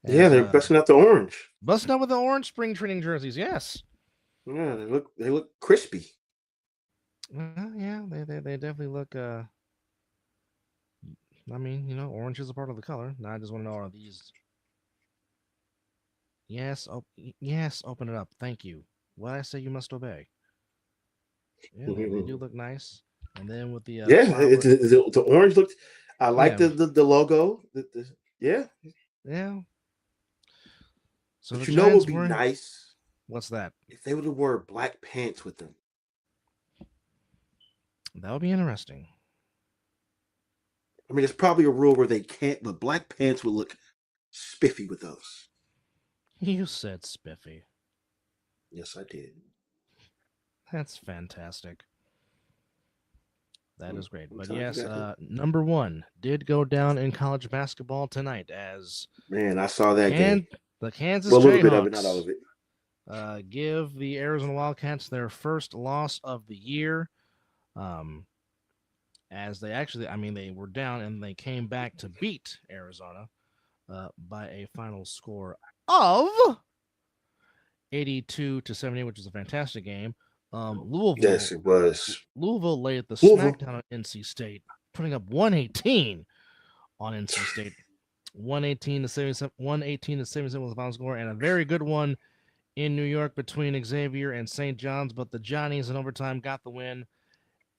Yeah, they're busting out the orange. Busting out with the orange spring training jerseys, yes. Yeah, they look crispy. Yeah, they definitely look. I mean, orange is a part of the color. Now I just want to know, are these? Yes, yes, open it up. Thank you. What I say, you must obey. Yeah, they do look nice. And then with the the orange looked. I like the logo. Yeah. So but the what would Giants be nice? What's that? If they would have wore black pants with them. That would be interesting. I mean, it's probably a rule where they can't, but black pants would look spiffy with those. You said spiffy. Yes, I did. That's fantastic. That is great. But yes, number one did go down in college basketball tonight as... Man, I saw that game. The Kansas Jayhawks, a little Jayhawks bit of it, not all of it. Give the Arizona Wildcats their first loss of the year. As they actually, they were down and they came back to beat Arizona by a final score of 82-70, which is a fantastic game. Louisville, yes, it was. Louisville laid the smackdown on NC State, putting up 118 on NC State. 118-77 was the final score, and a very good one in New York between Xavier and St. John's, but the Johnnies in overtime got the win,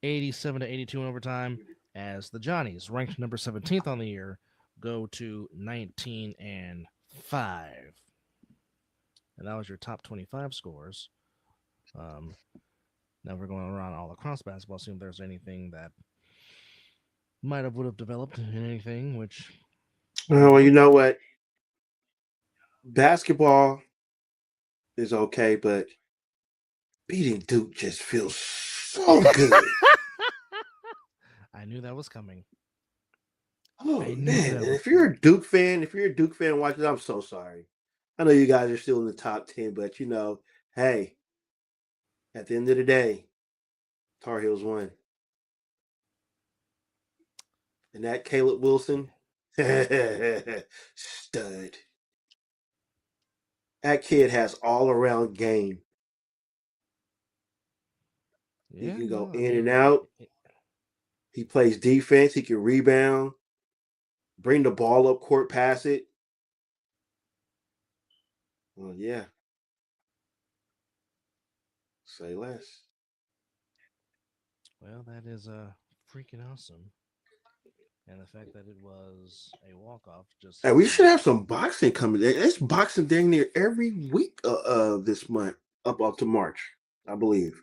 87-82 in overtime, as the Johnnies, ranked number 17th on the year, go to 19-5. And that was your top 25 scores. Now we're going around all across basketball, see if there's anything that would have developed in anything, which... Well, you know what? Basketball is okay, but beating Duke just feels so good. I knew that was coming. Oh, man. And if you're a Duke fan watching, I'm so sorry. I know you guys are still in the top 10, but hey, at the end of the day, Tar Heels won. And that Caleb Wilson, stud. That kid has all-around game. Yeah, he can go in and out. He plays defense. He can rebound, bring the ball up court, pass it. Well, yeah. Say less. Well, that is freaking awesome. And the fact that it was a walk-off just... Hey, we should have some boxing coming. It's boxing dang near every week this month up to March, I believe.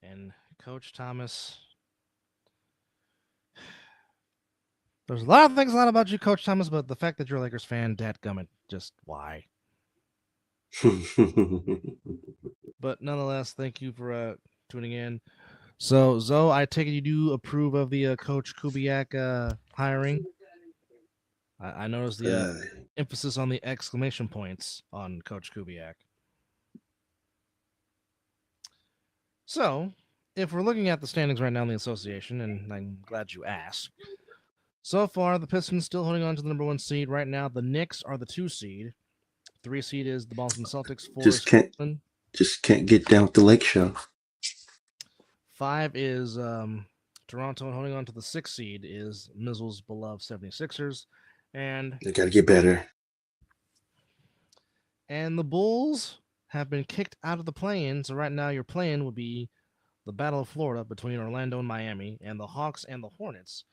And Coach Thomas... There's a lot of things I like about you, Coach Thomas, but the fact that you're a Lakers fan, dadgummit, just why? But nonetheless, thank you for tuning in. So, Zoe, I take it you do approve of the Coach Kubiak hiring? I noticed the emphasis on the exclamation points on Coach Kubiak. So, if we're looking at the standings right now in the association, and I'm glad you asked. So far, the Pistons still holding on to the number 1 seed. Right now, the Knicks are the 2 seed. 3 seed is the Boston Celtics. 4 is Just can't Cleveland. get down with the Lake Show. 5 is Toronto, and holding on to the 6 seed is Mizzle's beloved 76ers. And They got to get better. And the Bulls have been kicked out of the play-in. So right now your play-in would be the Battle of Florida between Orlando and Miami, and the Hawks and the Hornets.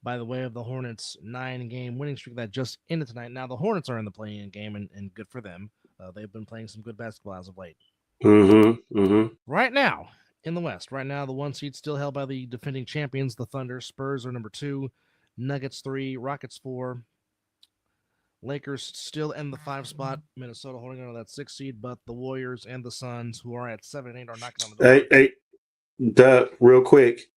By the way of the Hornets' 9-game winning streak that just ended tonight. Now the Hornets are in the play-in game, and good for them. They've been playing some good basketball as of late. Right now, in the West, right now the 1 seed still held by the defending champions, the Thunder. Spurs are number 2, Nuggets 3, Rockets 4. Lakers still in the 5 spot. Minnesota holding on to that 6 seed, but the Warriors and the Suns, who are at 7 and 8, are knocking on the door. Real quick.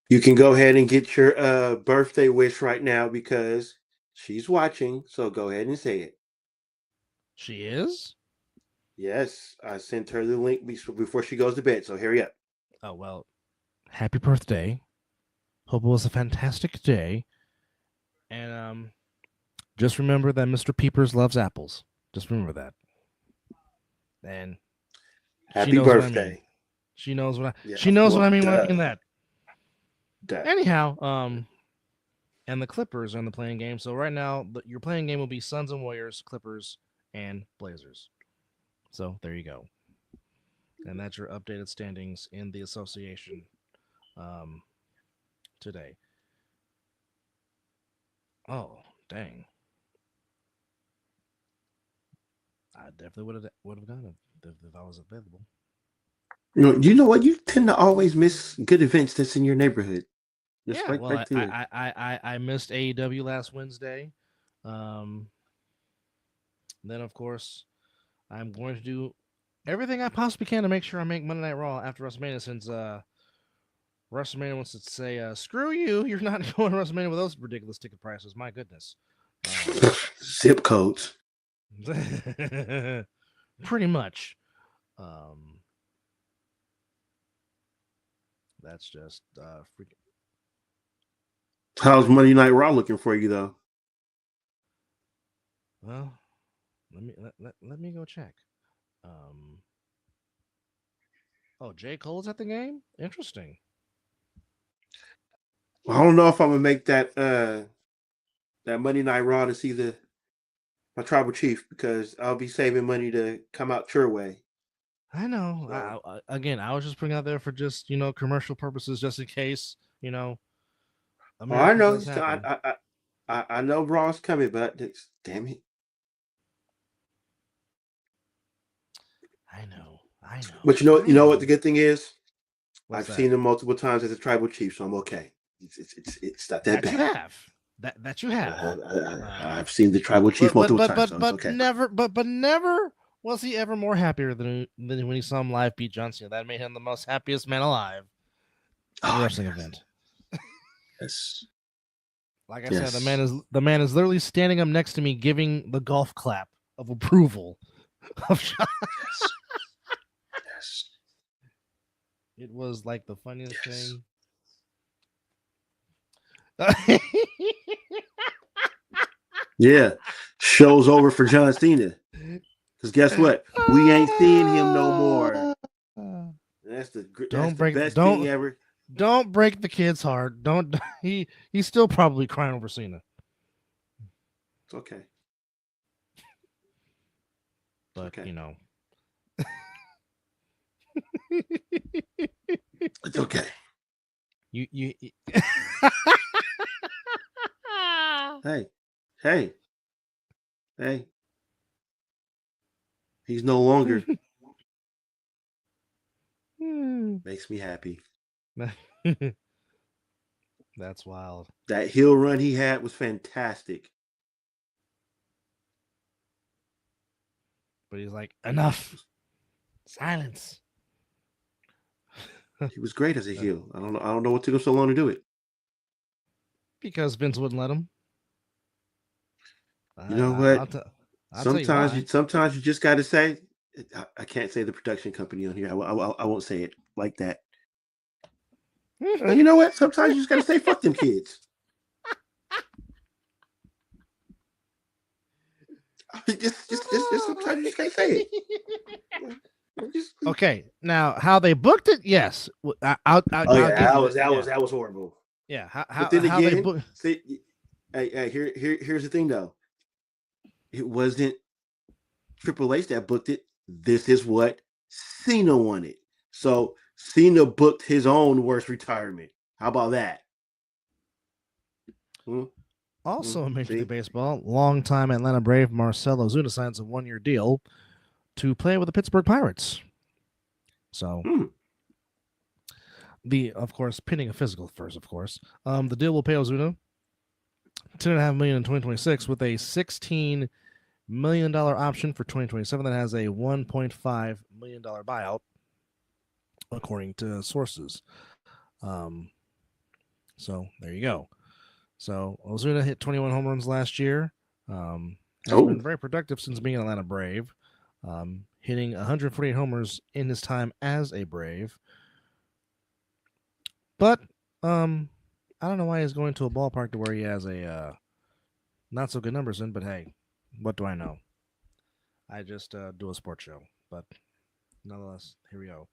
You can go ahead and get your birthday wish right now because she's watching. So go ahead and say it. She is? Yes, I sent her the link before she goes to bed. So hurry up. Oh, well, happy birthday. Hope it was a fantastic day. And just remember that Mr. Peepers loves apples. Just remember that. And happy birthday. She knows what I mean when I mean that. Duh. Anyhow, and the Clippers are in the playing game. So right now, your playing game will be Suns and Warriors, Clippers, and Blazers. So there you go. And that's your updated standings in the association today. Oh, dang. I definitely would have gone if I was available. You know what? You tend to always miss good events that's in your neighborhood. Just I missed AEW last Wednesday. Then, of course, I'm going to do everything I possibly can to make sure I make Monday Night Raw after WrestleMania, since WrestleMania wants to say, screw you, you're not going to WrestleMania with those ridiculous ticket prices. My goodness. Zip codes. Pretty much. That's just freaking. How's Monday Night Raw looking for you, though? Well, let me go check. Oh, J. Cole's at the game? Interesting. Well, I don't know if I'm gonna make that Monday Night Raw to see my tribal chief, because I'll be saving money to come out your way. I know. So, I was just putting out there for just commercial purposes, just in case I know. I know Raw's coming, but damn it. I know. But you know what the good thing is? I've seen him multiple times as a tribal chief, so I'm okay. It's not that bad. That you have. I've seen the tribal chief multiple times, so but it's okay. never was he ever more happier than when he saw him live beat John Cena. That made him the most happiest man alive in a wrestling event. Yes. Like I said, the man is literally standing up next to me, giving the golf clap of approval of John. Yes. It was like the funniest thing. Yeah, show's over for John Cena. Because guess what? We ain't seeing him no more. That's the best thing ever. Don't break the kid's heart. Don't. He's still probably crying over Cena. It's okay. But okay. It's okay. You. Hey. He's no longer. Makes me happy. That's wild. That heel run he had was fantastic. But he's like, enough. Silence. He was great as a heel. I don't know what took him so long to do it. Because Vince wouldn't let him. You know what? Sometimes you just got to say. I can't say the production company on here. I won't say it like that. You know what? Sometimes you just gotta say fuck them kids. Just sometimes you just gotta say it. Okay, now how they booked it, yes, I'll give you that was horrible. yeah. But then How they again, book. see, here's the thing though. It wasn't Triple H that booked it. This is what Cena wanted. So Cena booked his own worst retirement. How about that? Also in Major League Baseball, longtime Atlanta Brave Marcell Ozuna signs a 1-year deal to play with the Pittsburgh Pirates. So, of course, pinning a physical first, of course. The deal will pay Ozuna $10.5 million in 2026 with a $16 million option for 2027 that has a $1.5 million buyout, according to sources. So there you go. So Ozuna hit 21 home runs last year. Has been very productive since being an Atlanta Brave, hitting 148 homers in his time as a Brave. But I don't know why he's going to a ballpark to where he has a not so good numbers in. But hey, what do I know? I just do a sports show. But nonetheless, here we go.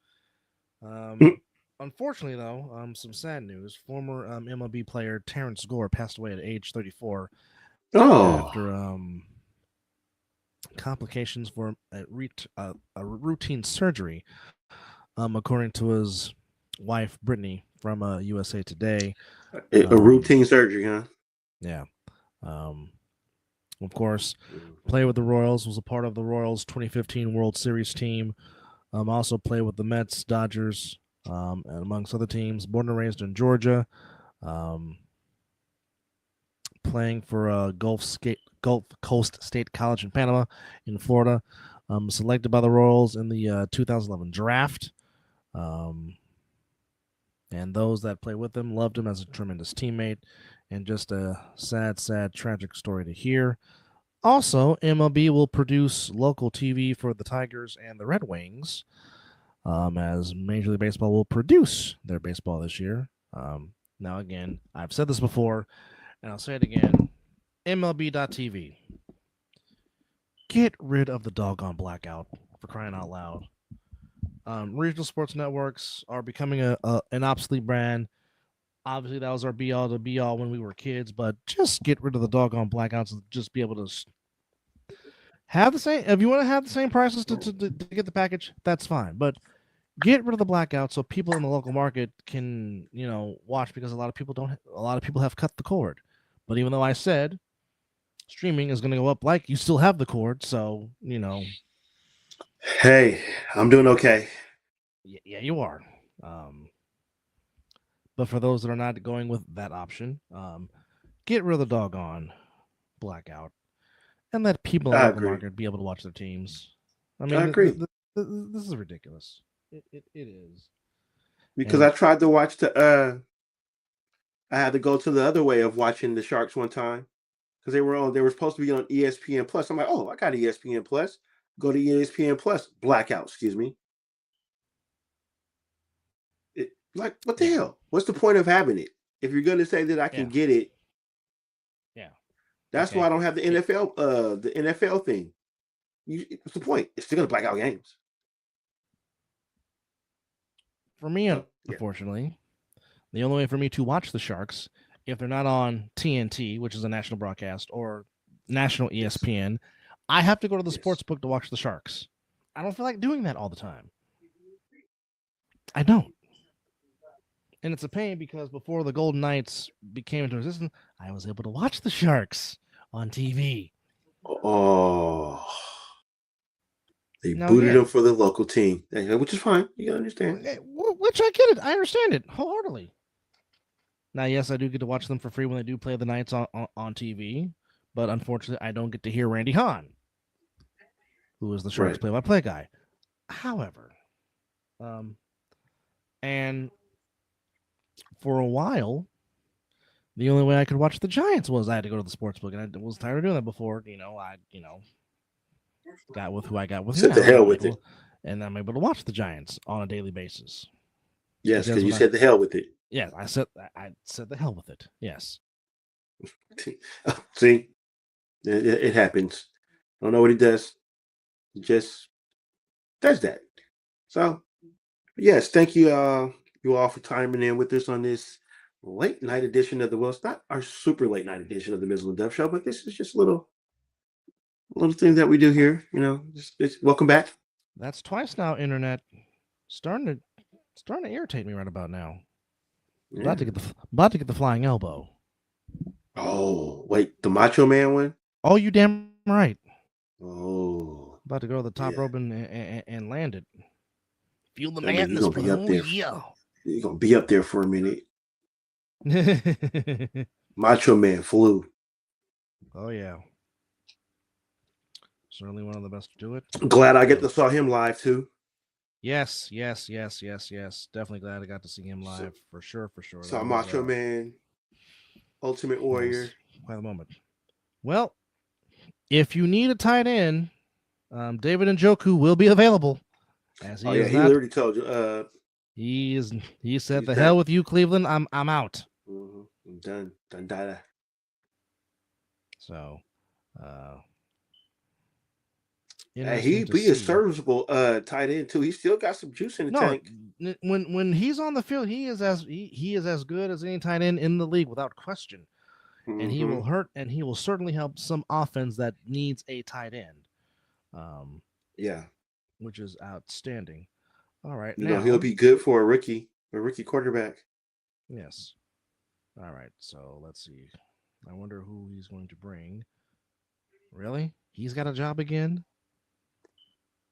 Unfortunately, though, some sad news. Former MLB player Terrence Gore passed away at age 34 after complications for a routine surgery, according to his wife, Brittany, from USA Today. A routine surgery, huh? Yeah. Of course, played with the Royals, was a part of the Royals 2015 World Series team. Also played with the Mets, Dodgers, and amongst other teams. Born and raised in Georgia, playing for Gulf Coast State College in Panama, in Florida. Selected by the Royals in the 2011 draft. And those that play with him loved him as a tremendous teammate, and just a sad, tragic story to hear. Also, MLB will produce local TV for the Tigers and the Red Wings, as Major League Baseball will produce their baseball this year. Now, again, I've said this before, and I'll say it again. MLB.TV. Get rid of the doggone blackout, for crying out loud. Regional sports networks are becoming an obsolete brand. Obviously, that was our be-all to be-all when we were kids, but just get rid of the doggone blackouts and just be able to have the same. If you want to have the same prices to get the package, that's fine. But get rid of the blackout so people in the local market can, watch, because a lot of people have cut the cord. But even though I said streaming is going to go up, like, you still have the cord, so Hey, I'm doing okay. Yeah, you are. But for those that are not going with that option, get rid of the doggone blackout and let people in the local market be able to watch their teams. I mean, I agree. This is ridiculous. It is. Because I tried to watch I had to go to the other way of watching the Sharks one time, because they were supposed to be on ESPN Plus. I'm like, oh, I got ESPN Plus. Go to ESPN Plus. Blackout, excuse me. Like, what the hell? What's the point of having it? If you're going to say that I can get it, that's why I don't have the NFL thing. What's the point? It's still going to black out games. For me, unfortunately, the only way for me to watch the Sharks, if they're not on TNT, which is a national broadcast, or national ESPN, I have to go to the sports book to watch the Sharks. I don't feel like doing that all the time. I don't. And it's a pain, because before the Golden Knights became into existence, I was able to watch the Sharks on TV. Oh. They booted them for the local team, which is fine. You gotta understand. Which I get it. I understand it wholeheartedly. Now, yes, I do get to watch them for free when they do play the Knights on TV, but unfortunately, I don't get to hear Randy Hahn, who is the Sharks play-by-play guy. However, and for a while, the only way I could watch the Giants was I had to go to the sports book, and I was tired of doing that before. I got with who I got with. Sit the hell with it. And I'm able to watch the Giants on a daily basis. Yes, because you said the hell with it. Yes, I said the hell with it. Yes. See, it happens. I don't know what he does. He just does that. So, yes, thank you, you all for timing in with us on this late night edition of the It's not our super late night edition of the Mizzle and Dove Show, but this is just a little thing that we do here. Welcome back. That's twice now. Internet starting to irritate me right about now. Yeah. About to get the flying elbow. Oh, wait, the Macho Man one? Oh, you damn right. Oh. About to go to the top rope and land it. Feel the man, madness, be up there. Yeah. You're going to be up there for a minute. Macho Man flew. Oh, yeah. Certainly one of the best to do it. Glad I get to saw him live, too. Yes. Definitely glad I got to see him live. For sure. Saw Macho Man, Ultimate Warrior. Quite a moment. Well, if you need a tight end, David Njoku will be available. He already told you. He said, "The hell with you, Cleveland. I'm out." Mm-hmm. I'm done. So, he is serviceable tight end too. He still got some juice in the tank. When he's on the field, he is as good as any tight end in the league without question. Mm-hmm. And he will hurt, and he will certainly help some offense that needs a tight end. Which is outstanding. All right, now he'll be good for a rookie quarterback. Yes. All right, so let's see. I wonder who he's going to bring. Really? He's got a job again?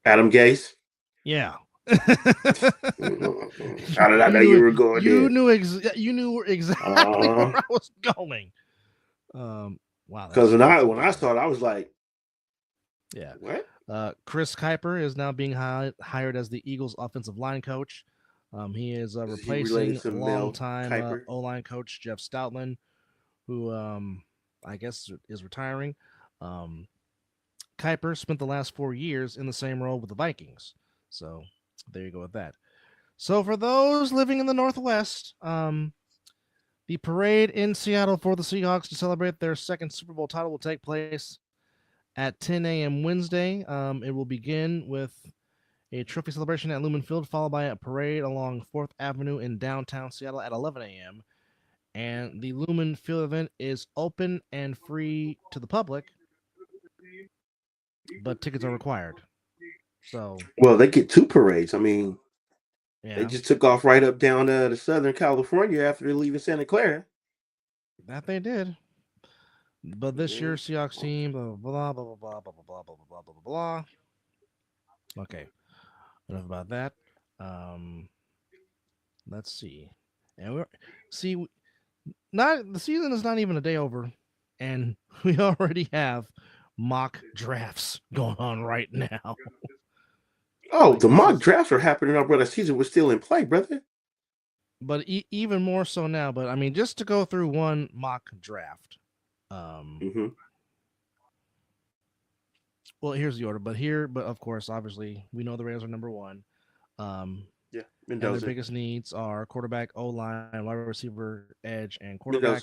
Adam Gase? Yeah. How did I know you were going there? You knew exactly where I was going. Wow. Because when I saw it, I was like, yeah. What? Chris Kuiper is now being hired as the Eagles offensive line coach. He is replacing longtime O-line coach Jeff Stoutland, who I guess is retiring. Kuiper spent the last 4 years in the same role with the Vikings. So there you go with that. So for those living in the Northwest, the parade in Seattle for the Seahawks to celebrate their second Super Bowl title will take place at 10 a.m. Wednesday. It will begin with a trophy celebration at Lumen Field, followed by a parade along 4th Avenue in downtown Seattle at 11 a.m. And the Lumen Field event is open and free to the public, but tickets are required. So, well, they get 2 parades. I mean, they just took off right up down to Southern California after leaving Santa Clara. That they did. But this year, Seahawks team, blah, blah, blah, blah, blah, blah, blah, blah, blah, blah, blah. Okay. Enough about that. Let's see. And the season is not even a day over, and we already have mock drafts going on right now. Oh, the mock drafts are happening while the season was still in play, brother. But even more so now. But I mean, just to go through one mock draft. Well, here's the order. But of course, obviously, we know the Raiders are number 1. And their biggest needs are quarterback, O-line, wide receiver, edge, and quarterback.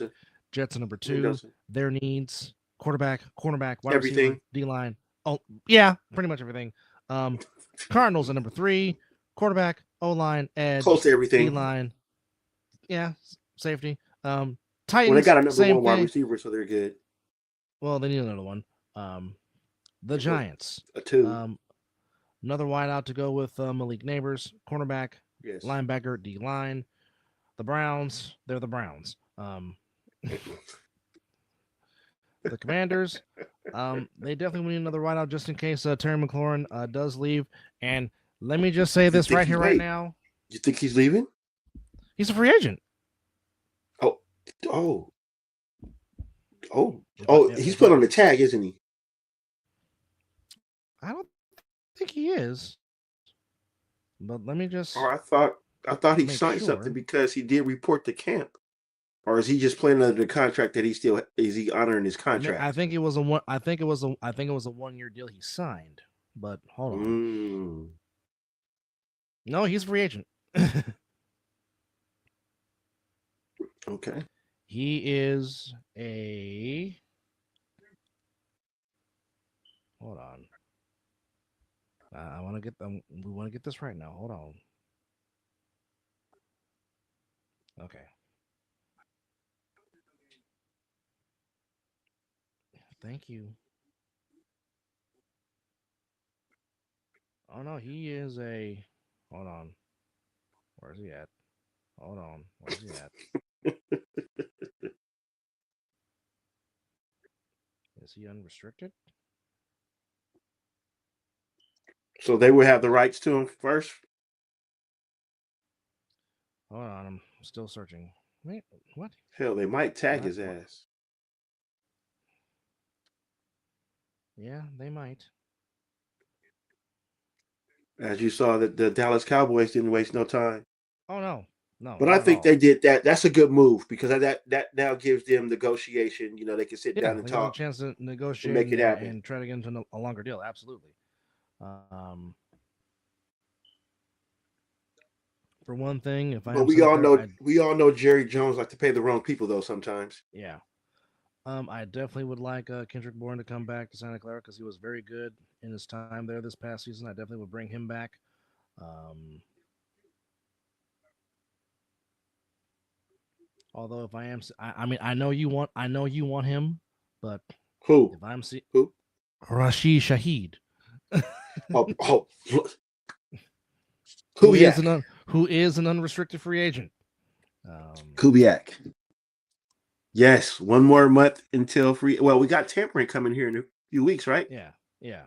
Jets are number 2. Mendoza. Their needs: quarterback, cornerback, wide receiver, D-line. Oh, yeah, pretty much everything. Cardinals are number 3. Quarterback, O-line, edge, close to everything. D-line. Yeah, safety. Titans. Well, they got a number 1 wide receiver, so they're good. Well, they need another one. The Giants. A 2. Another wideout to go with Malik Neighbors, cornerback, linebacker, D-line. The Browns, they're the Browns. The Commanders, they definitely need another wideout just in case Terry McLaurin does leave. And let me just say this right now. You think he's leaving? He's a free agent. He's put on the tag, isn't he? I don't think he is. But let me just. I thought he signed something because he did report to camp. Or is he just playing under the contract that is he honoring his contract? I think it was a 1-year deal he signed. But hold on. No, he's a free agent. Okay. He is a. Hold on. I want to get them. We want to get this right now. Hold on. Okay. Thank you. Oh no, he is a. Hold on. Where's he at? Hold on. Where's he at? Is he unrestricted? So they would have the rights to him first. Hold on. I'm still searching. Wait, what? Hell, they might tag What? his ass. Yeah, they might. As you saw, that the Dallas Cowboys didn't waste no time. Oh no, no, But not I at think all. they did that. That's a good move because that now gives them negotiation. You know, they can sit Yeah, down and they got a talk chance to and negotiate make it happen. and try to get into a longer deal. Absolutely. Um, for one thing, if I But am Santa Clara, I we all know Jerry Jones like to pay the wrong people though sometimes. yeah. I definitely would like Kendrick Bourne to come back to Santa Clara because he was very good in his time there this past season. I definitely would bring him back. Um, although if I am, I mean, I know you want him, but Who? if I'm see Who? Rashid Shaheed, Oh, who Kubiak. is an unrestricted free agent. Kubiak. Yes, one more month until free. Well, we got tampering coming here in a few weeks, right? Yeah, yeah.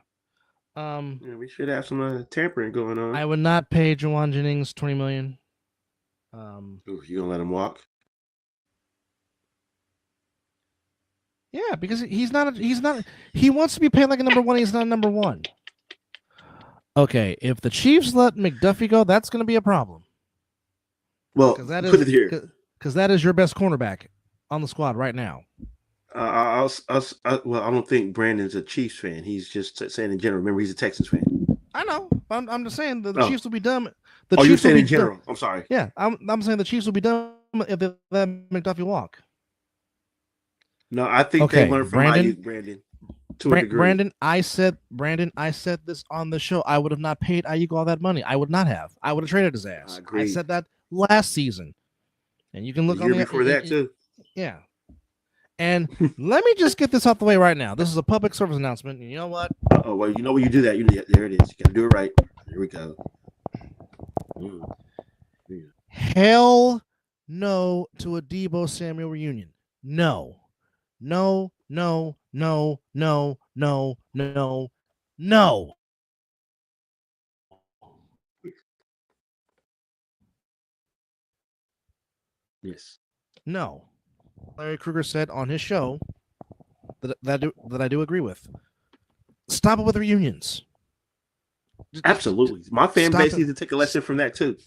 Yeah, we should have some tampering going on. I would not pay Jawan Jennings $20 million. Ooh, you gonna let him walk? Yeah, because he wants to be paid like a number one. He's not a number one. Okay, if the Chiefs let McDuffie go, that's going to be a problem. Well, Because that put is it here. because that is your best cornerback on the squad right now. Well, I don't think Brandon's a Chiefs fan. He's just saying in general. Remember, he's a Texas fan. I know. I'm just saying the Oh. Chiefs will be dumb. You're saying in general. I'm sorry. Yeah, I'm saying the Chiefs will be dumb if they let McDuffie walk. No, I think they learned from Ayuk, Brandon. To a degree. Brandon, I said this on the show. I would have not paid Ayuk all that money. I would not have. I would have traded his ass. I agree. I said that last season, and you can look the year before that too. Yeah. And let me just get this out the way right now. This is a public service announcement. And you know what? Oh well, you know when you do that, there it is. You got to do it right. Here we go. Hell no to a Deebo Samuel reunion. No. No, no, no, no, no, no, no. Yes. No. Larry Krueger said on his show that I do agree with. Stop it with reunions. Absolutely. My fan base needs to take a lesson from that too.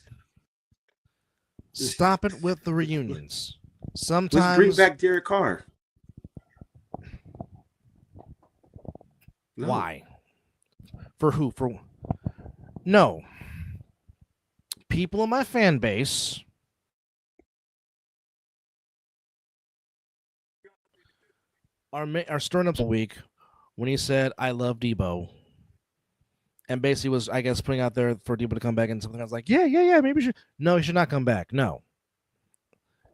Stop it with the reunions. Sometimes let's bring back Derek Carr. No. Why? For who? For no. People in my fan base are stirring up a week when he said, "I love Deebo," and basically was, I guess, putting out there for Deebo to come back and something. I was like, yeah, maybe he should. No, he should not come back. No.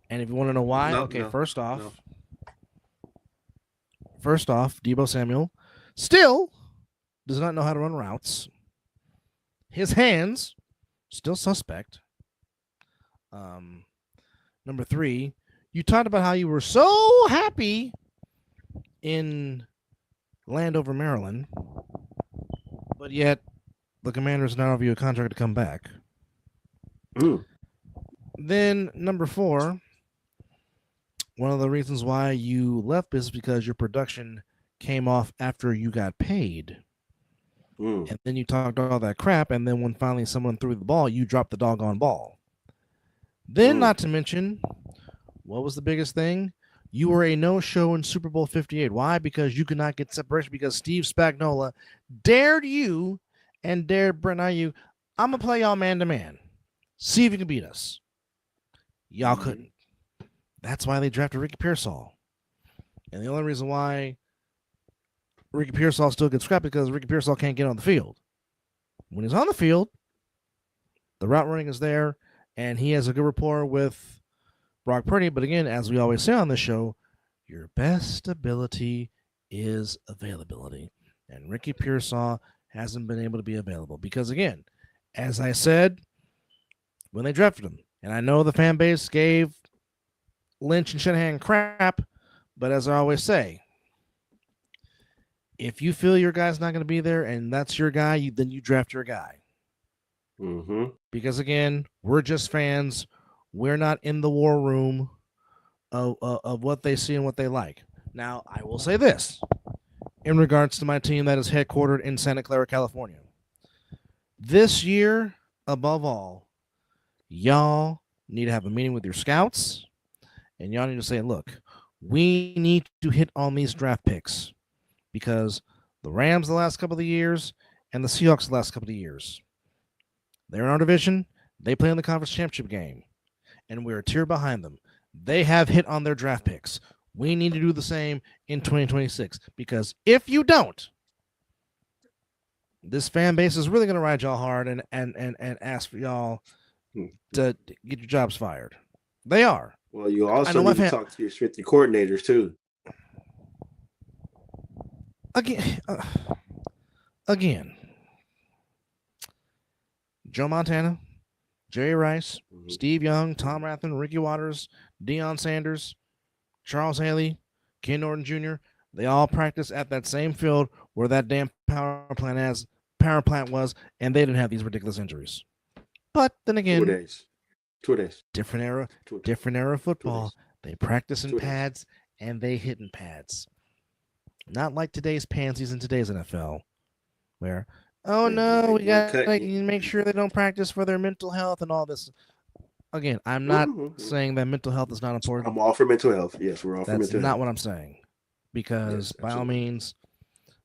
And if you want to know why, first off, Deebo Samuel still does not know how to run routes. His hands still suspect. Number 3, you talked about how you were so happy in Landover, Maryland, but yet the Commanders not offer you a contract to come back. Then number 4, one of the reasons why you left is because your production came off after you got paid. And then you talked all that crap, and then when finally someone threw the ball, you dropped the doggone ball. Then, not to mention, what was the biggest thing? You were a no-show in Super Bowl 58. Why? Because you could not get separation because Steve Spagnuolo dared you and dared Brent Ayuk, I'm going to play y'all man-to-man. See if you can beat us. Y'all couldn't. That's why they drafted Ricky Pearsall. And the only reason why Ricky Pearsall still gets scrapped because Ricky Pearsall can't get on the field. When he's on the field, the route running is there, and he has a good rapport with Brock Purdy. But again, as we always say on this show, your best ability is availability. And Ricky Pearsall hasn't been able to be available because, again, as I said when they drafted him, and I know the fan base gave Lynch and Shanahan crap, but as I always say, if you feel your guy's not going to be there and that's your guy, then you draft your guy. Mm-hmm. Because, again, we're just fans. We're not in the war room of what they see and what they like. Now, I will say this in regards to my team that is headquartered in Santa Clara, California. This year, above all, y'all need to have a meeting with your scouts, and y'all need to say, look, we need to hit on these draft picks because the Rams the last couple of years and the Seahawks the last couple of years, they're in our division. They play in the conference championship game, and we're a tier behind them. They have hit on their draft picks. We need to do the same in 2026 because if you don't, this fan base is really going to ride y'all hard and ask for y'all to get your jobs fired. They are. Well, you also need to talk to your strength coordinators too. Again, Joe Montana, Jerry Rice, Steve Young, Tom Rathman, Ricky Waters, Deion Sanders, Charles Haley, Ken Norton Jr., they all practice at that same field where that damn power plant was, and they didn't have these ridiculous injuries. But then again, 2 days. Different era of football. They practice in pads and they hit in pads. Not like today's pansies in today's NFL, where we got to make sure they don't practice for their mental health and all this. Again, I'm not saying that mental health is not important. I'm all for mental health. Yes, we're all for mental health. That's not what I'm saying. Because by all means,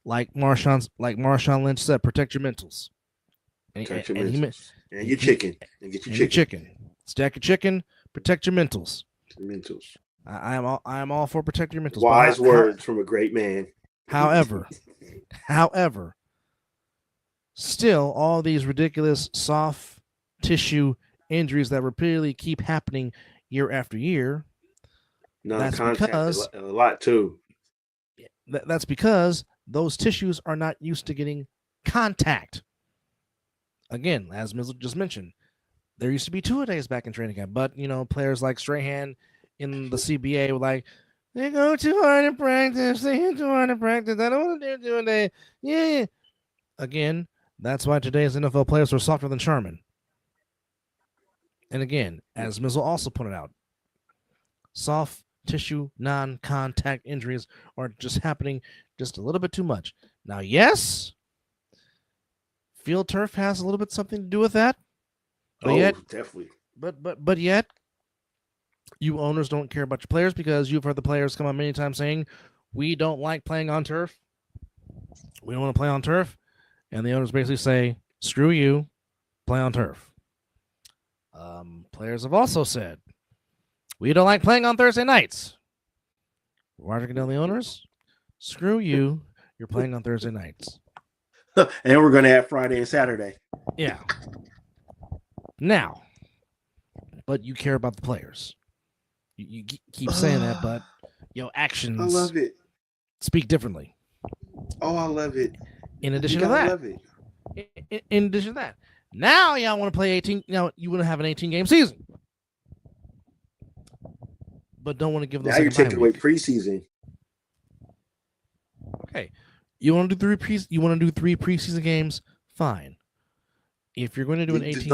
like Marshawn Lynch said, protect your mentals. Protect your mentals. And your chicken. And get your chicken. Stack your chicken, protect your mentals. I am all for protecting your mentals. Wise words from a great man. However, still all these ridiculous soft tissue injuries that repeatedly keep happening year after year. That's because a lot too. That's because those tissues are not used to getting contact. Again, as Mizzle just mentioned, there used to be 2 days back in training camp, but players like Strahan in the CBA were like, they go too hard in practice. They hit too hard in practice. I don't want to do 2 days. Yeah. Again, that's why today's NFL players are softer than Sherman. And again, as Mizzle also pointed out, soft tissue, non-contact injuries are just happening just a little bit too much. Now, yes, field turf has a little bit something to do with that. But definitely. But yet, you owners don't care about your players because you've heard the players come on many times saying, we don't like playing on turf. We don't want to play on turf. And the owners basically say, screw you, play on turf. Players have also said, we don't like playing on Thursday nights. Roger Goodell, the owners, screw you, you're playing on Thursday nights. And we're going to have Friday and Saturday. Yeah. Now, but you care about the players. You keep saying that, but actions I love it. Speak differently. Oh, I love it. In addition to that, now y'all want to play 18. Now you want to have an 18-game season, but don't want to give those. Now you're taking away preseason. Okay, you want to do 3 preseason games? Fine. If you're going to do an 18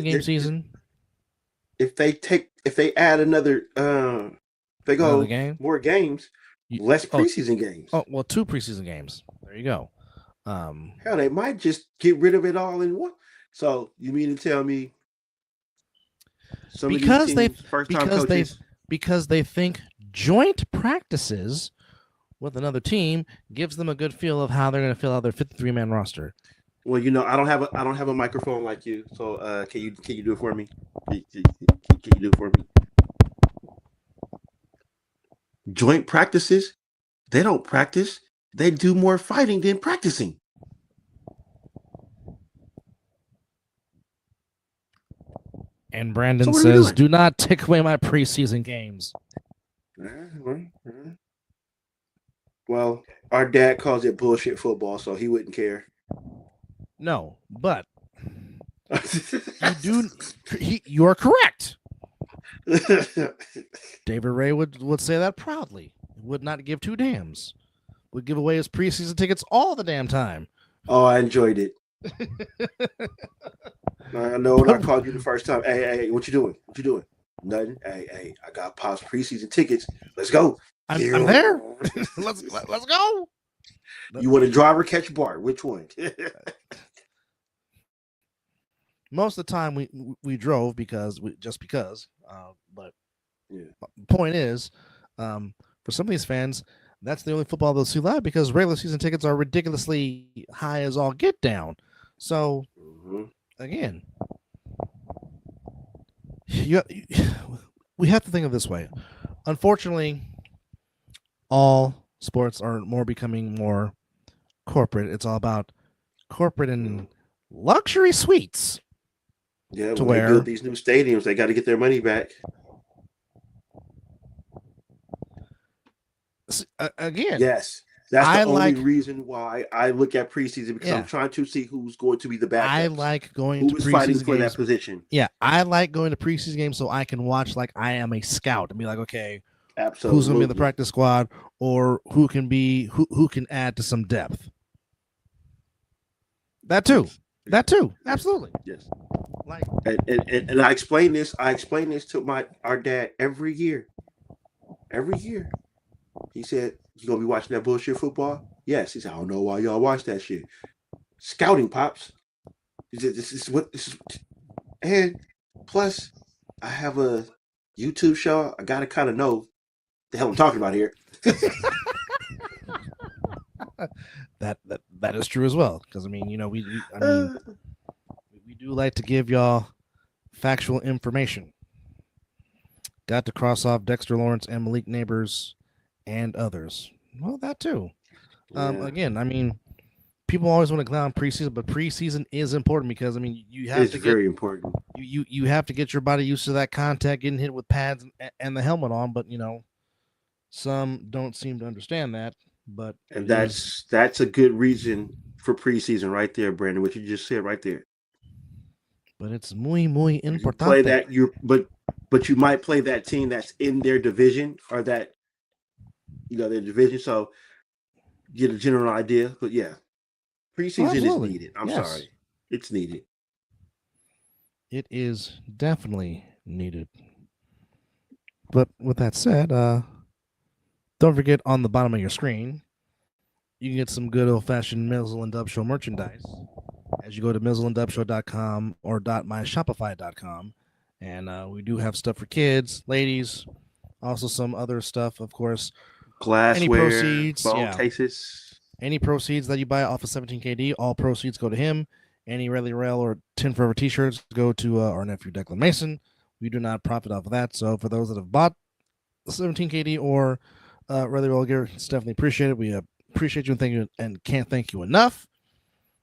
game season, if they add another, if they go more games, less preseason games. Oh well, 2 preseason games. There you go. Hell, they might just get rid of it all in one. So you mean to tell me? Because they think joint practices with another team gives them a good feel of how they're going to fill out their 53-man roster. Well, I don't have a microphone like you, so can you do it for me? Can you do it for me? Joint practices, they don't practice. They do more fighting than practicing. And Brandon So what are we says, doing? "Do not take away my preseason games." Well, our dad calls it bullshit football, so he wouldn't care. No, but you do. You are correct. David Ray would say that proudly. Would not give two damns. Would give away his preseason tickets all the damn time. Oh, I enjoyed it. I know when I called you the first time. Hey, what you doing? What you doing? Nothing. Hey, I got Pop's preseason tickets. Let's go. I'm there. let's go. You want to drive or catch Bart? Which one? Most of the time we drove because but yeah. Point is, for some of these fans, that's the only football they'll see live because regular season tickets are ridiculously high as all get down. So again, we have to think of this way. Unfortunately, all sports are becoming more corporate. It's all about corporate and luxury suites. Yeah, when they build these new stadiums, they got to get their money back. Again, yes, that's the only reason why I look at preseason because I'm trying to see who's going to be the backups. I like going to preseason fighting games for that position. Yeah, I like going to preseason games so I can watch like I am a scout and be like, okay, absolutely, who's going to be in the practice squad or who can add to some depth. That too, absolutely. Yes. Like, and I explain this to our dad every year. Every year. He said, "You gonna be watching that bullshit football?" Yes. He said, "I don't know why y'all watch that shit." Scouting, pops. He said, this is. And plus, I have a YouTube show. I gotta kind of know the hell I'm talking about here. that is true as well because I mean, we do like to give y'all factual information. Got to cross off Dexter Lawrence and Malik Neighbors and others. Well, that too. Yeah. Again, I mean, people always want to clown preseason, but preseason is important because I mean, you have to very important. You have to get your body used to that contact, getting hit with pads and the helmet on. But some don't seem to understand that. But and that's a good reason for preseason right there, Brandon. What you just said right there. But it's muy importante. You play that but you might play that team that's in their division or that their division. So get a general idea. But yeah, preseason is needed. I'm sorry, it's needed. It is definitely needed. But with that said, don't forget on the bottom of your screen, you can get some good old-fashioned Mizzle and Dub Show merchandise as you go to mizzleanddubshow.com or .myshopify.com. And we do have stuff for kids, ladies, also some other stuff, of course. Glassware, phone cases. Any proceeds that you buy off of 17KD, all proceeds go to him. Any Rally Rail or Tin Forever t-shirts go to our nephew Declan Mason. We do not profit off of that. So for those that have bought 17KD or Rally Rail gear, it's definitely appreciated. We appreciate you and thank you and can't thank you enough.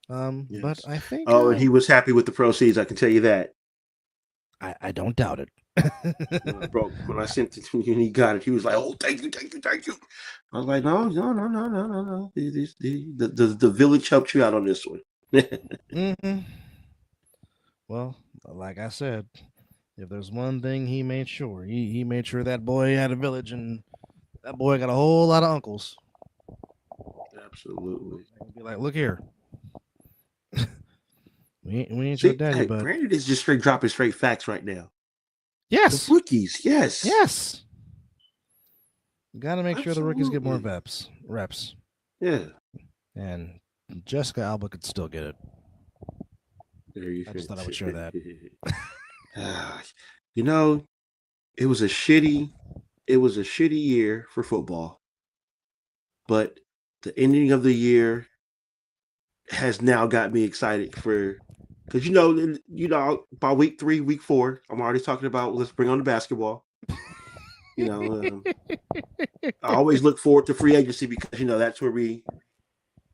Yes. But I think and he was happy with the proceeds, I can tell you that. I don't doubt it. When I sent it to him and he got it, he was like, "Oh, thank you." I was like, "No. The village helped you out on this one." Mm-hmm. Well, like I said, if there's one thing he made sure, he made sure that boy had a village, and that boy got a whole lot of uncles. Absolutely. Be like, look here. we ain't your daddy, but Brandon is just dropping straight facts right now. Yes. The rookies, yes. Yes. Got to make sure the rookies get more reps. Yeah. And Jessica Alba could still get it. I just thought I would share that. It was a shitty year for football. But the ending of the year has now got me excited because by week 3, week 4, I'm already talking about let's bring on the basketball. You know, I always look forward to free agency because that's where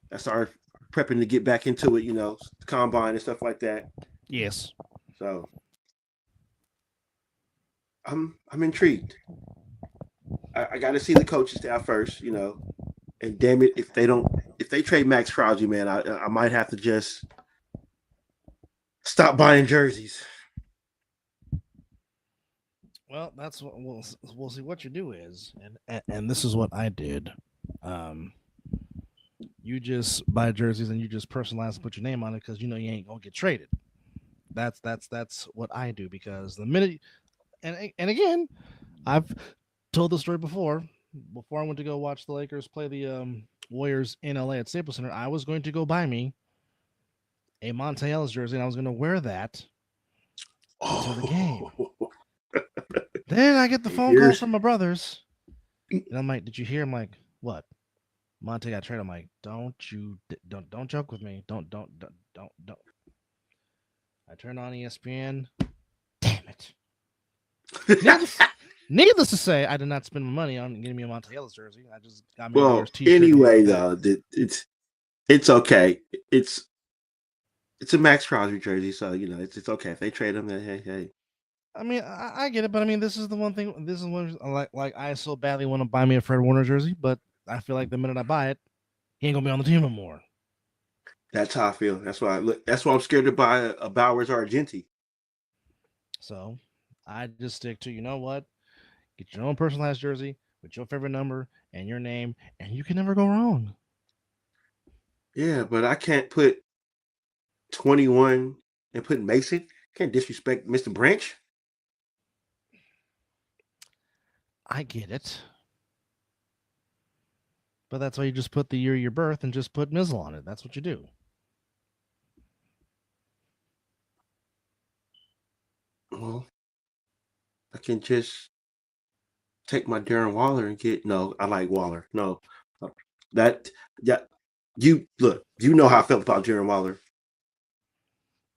that's our prepping to get back into it. Combine and stuff like that. Yes. So I'm intrigued. I got to see the coaching staff first. And damn it, if they trade Max Crosby, man, I might have to just stop buying jerseys. Well, that's what we'll see. What you do is, and this is what I did. You just buy jerseys and you just personalize and put your name on it because you ain't gonna get traded. That's what I do because the minute and again, I've told the story before. Before I went to go watch the Lakers play the Warriors in LA at Staples Center, I was going to go buy me a Monte Ellis jersey and I was going to wear that to the game. Then I get the phone call from my brothers, and I'm like, "Did you hear?" I'm like, "What?" Monte got traded. I'm like, "Don't joke with me. Don't." I turned on ESPN. Damn it! Needless to say, I did not spend my money on getting me a Monte Ellis jersey. I just got me a Warriors t-shirt. Anyway, though, it's okay. It's a Max Crosby jersey, so it's okay if they trade him. Hey. I mean, I get it, but I mean, this is the one thing. This is one like I so badly want to buy me a Fred Warner jersey, but I feel like the minute I buy it, he ain't gonna be on the team no more. That's how I feel. That's why I'm scared to buy a Bowers or a Genty. So I just stick to what? Get your own personalized jersey with your favorite number and your name, and you can never go wrong. Yeah, but I can't put 21 and put Mason. Can't disrespect Mr. Branch. I get it. But that's why you just put the year of your birth and just put Mizzle on it. That's what you do. Well, I can just take my Darren Waller and no, I like Waller. No. You know how I felt about Darren Waller.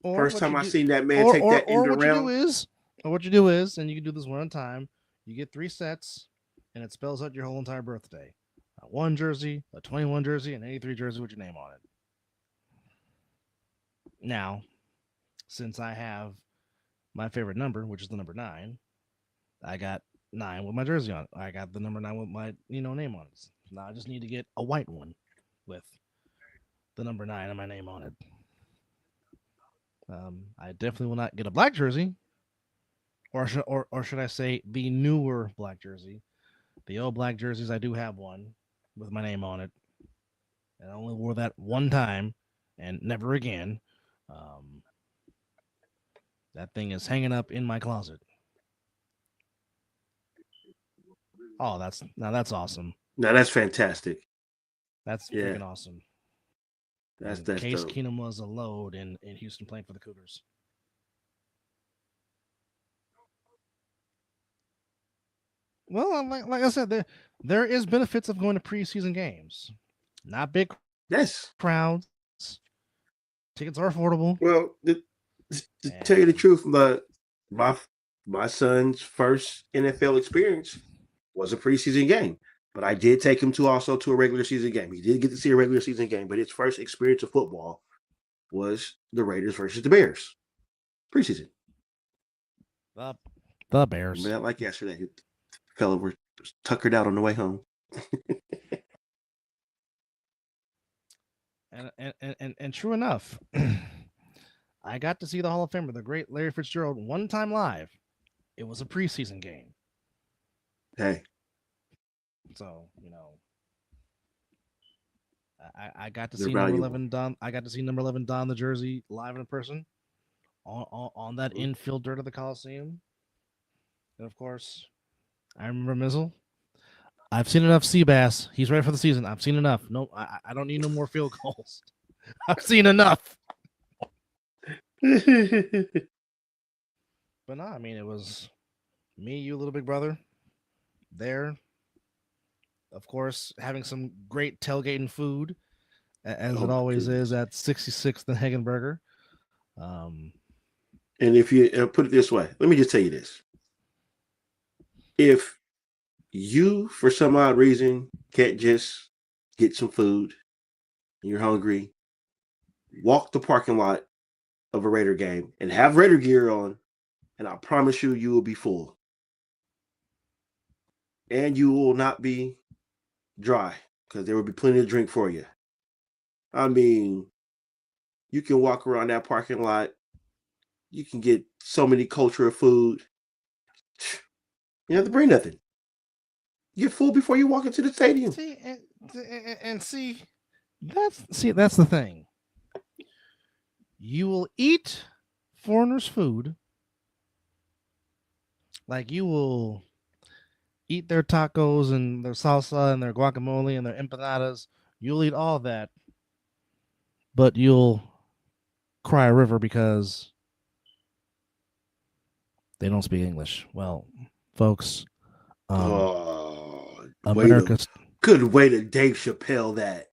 First time I seen that man take that end around. What you do is, and you can do this one at a time, you get 3 sets, and it spells out your whole entire birthday. A 1 jersey, a 21 jersey, an 83 jersey with your name on it. Now, since I have my favorite number, which is the number 9, I got 9 with my jersey on it. I got the number 9 with my name on it. Now I just need to get a white one with the number 9 and my name on it. I definitely will not get a black jersey, or should I say the newer black jersey. The old black jerseys, I do have one with my name on it, and I only wore that one time and never again. That thing is hanging up in my closet. Oh, that's awesome. Now that's fantastic. That's freaking awesome. That's Case dope. Keenum was a load in Houston playing for the Cougars. Well, like I said, there is benefits of going to preseason games. Not big crowds. Tickets are affordable. Well, to tell you the truth, my son's first NFL experience was a preseason game. But I did take him to a regular season game. He did get to see a regular season game, but his first experience of football was the Raiders versus the Bears. Preseason. The Bears. Remember that like yesterday. The fella were tuckered out on the way home. and true enough, I got to see the Hall of Famer, the great Larry Fitzgerald, one time live. It was a preseason game. Hey. So, I got to see number 11 Don. I got to see number 11 Don the jersey live in person on that infield dirt of the Coliseum. And of course, I remember Mizzle. I've seen enough Seabass. He's ready for the season. I've seen enough. No, I don't need no more field goals. I've seen enough. But no, I mean, it was me, you, little big brother, there. Of course, having some great tailgating food, as it always is at 66th and Hagenberger. And if you put it this way, let me just tell you this. If you, for some odd reason, can't just get some food and you're hungry, walk the parking lot of a Raider game and have Raider gear on, and I promise you, you will be full. And you will not be dry because there will be plenty of drink for you. I mean, you can walk around that parking lot. You can get so many culture of food. You have to bring nothing. You get full before you walk into the stadium. See, and that's the thing. You will eat foreigners' food, like you will eat their tacos and their salsa and their guacamole and their empanadas. You'll eat all that, but you'll cry a river because they don't speak English. Well, folks, America's good way to Dave Chappelle that.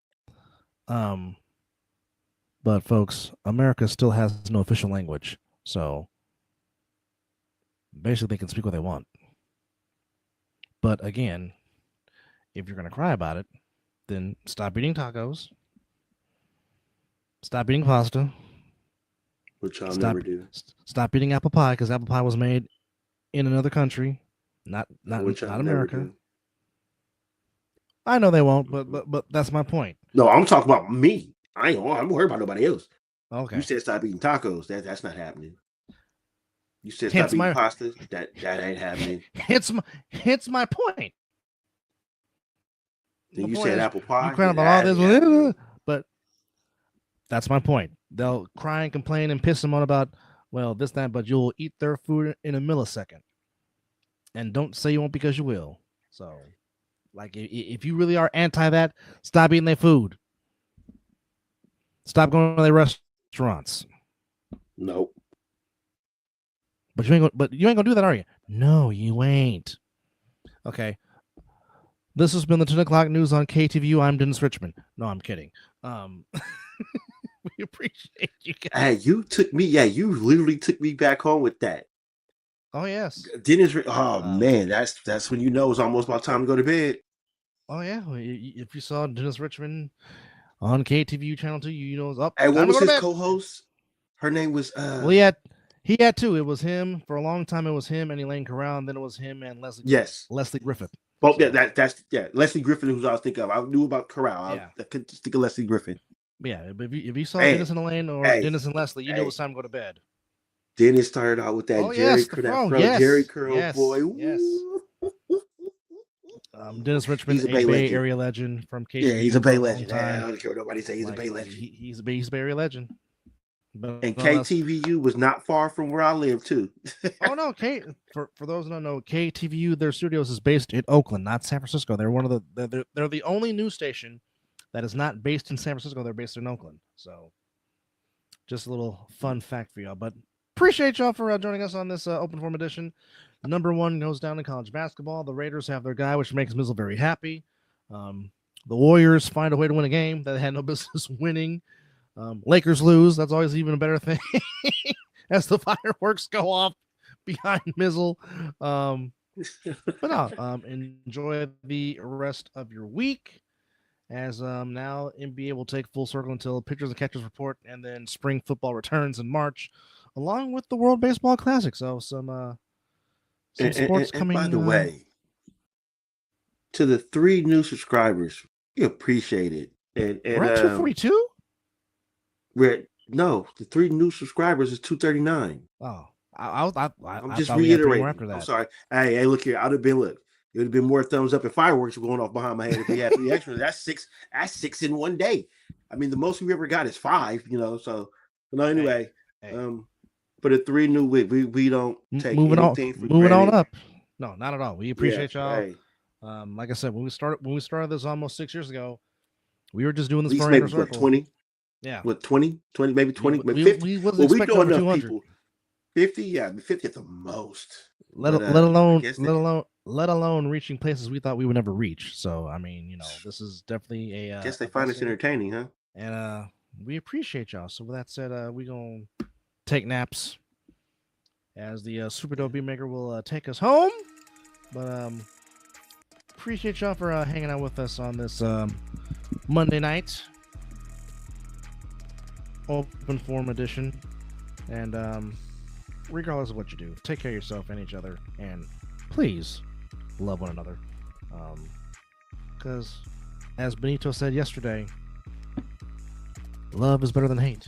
But folks, America still has no official language, so basically they can speak what they want. But again, if you're gonna cry about it, then stop eating tacos, stop eating pasta, which I'll never do. Stop eating apple pie because apple pie was made in another country, not America. I know they won't, but that's my point. No, I'm talking about me. I'm worried about nobody else. Okay. You said stop eating tacos. That's not happening. You said stop eating pasta. That ain't happening. It's my point. Then you said apple pie. You crying about all this, but that's my point. They'll cry and complain and piss them on about, well, this, that, but you'll eat their food in a millisecond. And don't say you won't because you will. So, like, if you really are anti that, stop eating their food. Stop going to their restaurants. Nope. But you ain't gonna do that, are you? No, you ain't. Okay. This has been the 10 o'clock news on KTVU. I'm Dennis Richmond. No, I'm kidding. We appreciate you guys. Hey, you took me. Yeah, you literally took me back home with that. Oh yes, Dennis. Man, that's when you know it's almost about time to go to bed. Oh yeah, if you saw Dennis Richmond on KTVU Channel 2, you know it's up. Hey, what was his co-host? Her name was. Well, he had two. It was him for a long time. It was him and Elaine Corral, and then it was him and Leslie. Yes, Leslie Griffith. Oh, so, that's Leslie Griffith, who I was thinking of. I knew about Corral. I couldn't just think of Leslie Griffith. Yeah, if you saw Dennis and Elaine or Dennis and Leslie, you knew it was time to go to bed. Dennis started out with that Jerry Curl boy. Yes. Dennis Richmond, a Bay Area legend from KTVU. Yeah, he's a Bay legend. I don't care what nobody say. He's a Bay legend. He's a Bay Area legend. But and KTVU was not far from where I live too. Oh no, for those who don't know, KTVU, their studios is based in Oakland, not San Francisco. They're one of they're the only news station that is not based in San Francisco. They're based in Oakland. So just a little fun fact for y'all. But appreciate y'all for joining us on this open forum edition. Number one goes down in college basketball. The Raiders have their guy, which makes Mizzle very happy. The Warriors find a way to win a game that they had no business winning. Lakers lose. That's always even a better thing as the fireworks go off behind Mizzle. But no, enjoy the rest of your week as now NBA will take full circle until pitchers and catchers report, and then spring football returns in March, along with the World Baseball Classic. So some sports coming. By the way, to the 3 new subscribers, we appreciate it. And we're at 242. No, the 3 new subscribers is 239. Oh, I'm just reiterating. After that. I'm sorry. Hey, look here. It would have been more thumbs up and fireworks were going off behind my head if we had 3 extras. That's 6. That's 6 in one day. I mean, the most we ever got is 5. So, but anyway, for the 3 new we don't take anything for granted. Moving on up. No, not at all. We appreciate y'all. Hey. Like I said, when we started this almost 6 years ago, we were just doing this for maybe 20. Yeah. What 20, maybe 20, maybe 50. We know enough people. 50, yeah, 50 at the most. Let alone reaching places we thought we would never reach. So I mean, this is definitely a. Guess they find us entertaining, huh? And we appreciate y'all. So with that said, we gonna take naps as the Super Dope Beat Maker will take us home. But appreciate y'all for hanging out with us on this Monday night open forum edition. And regardless of what you do, take care of yourself and each other, and please love one another. Because, as Benito said yesterday, love is better than hate.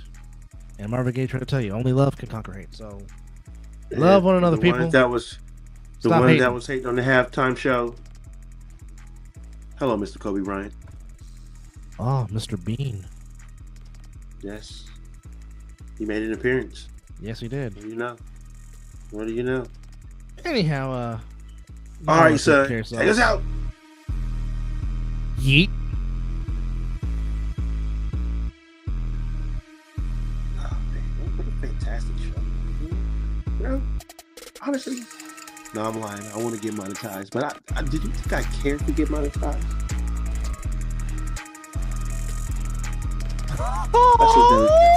And Marvin Gaye tried to tell you, only love can conquer hate. So, love one another, people. That was the one that was hating on the halftime show. Hello, Mr. Kobe Bryant. Oh, Mr. Bean. Yes. He made an appearance. Yes, he did. What do you know? What do you know? Anyhow, all right, sir. Take us out. Yeet. Oh, man, what a fantastic show. You know, honestly, no, I'm lying. I want to get monetized, but did you think I care to get monetized? That's what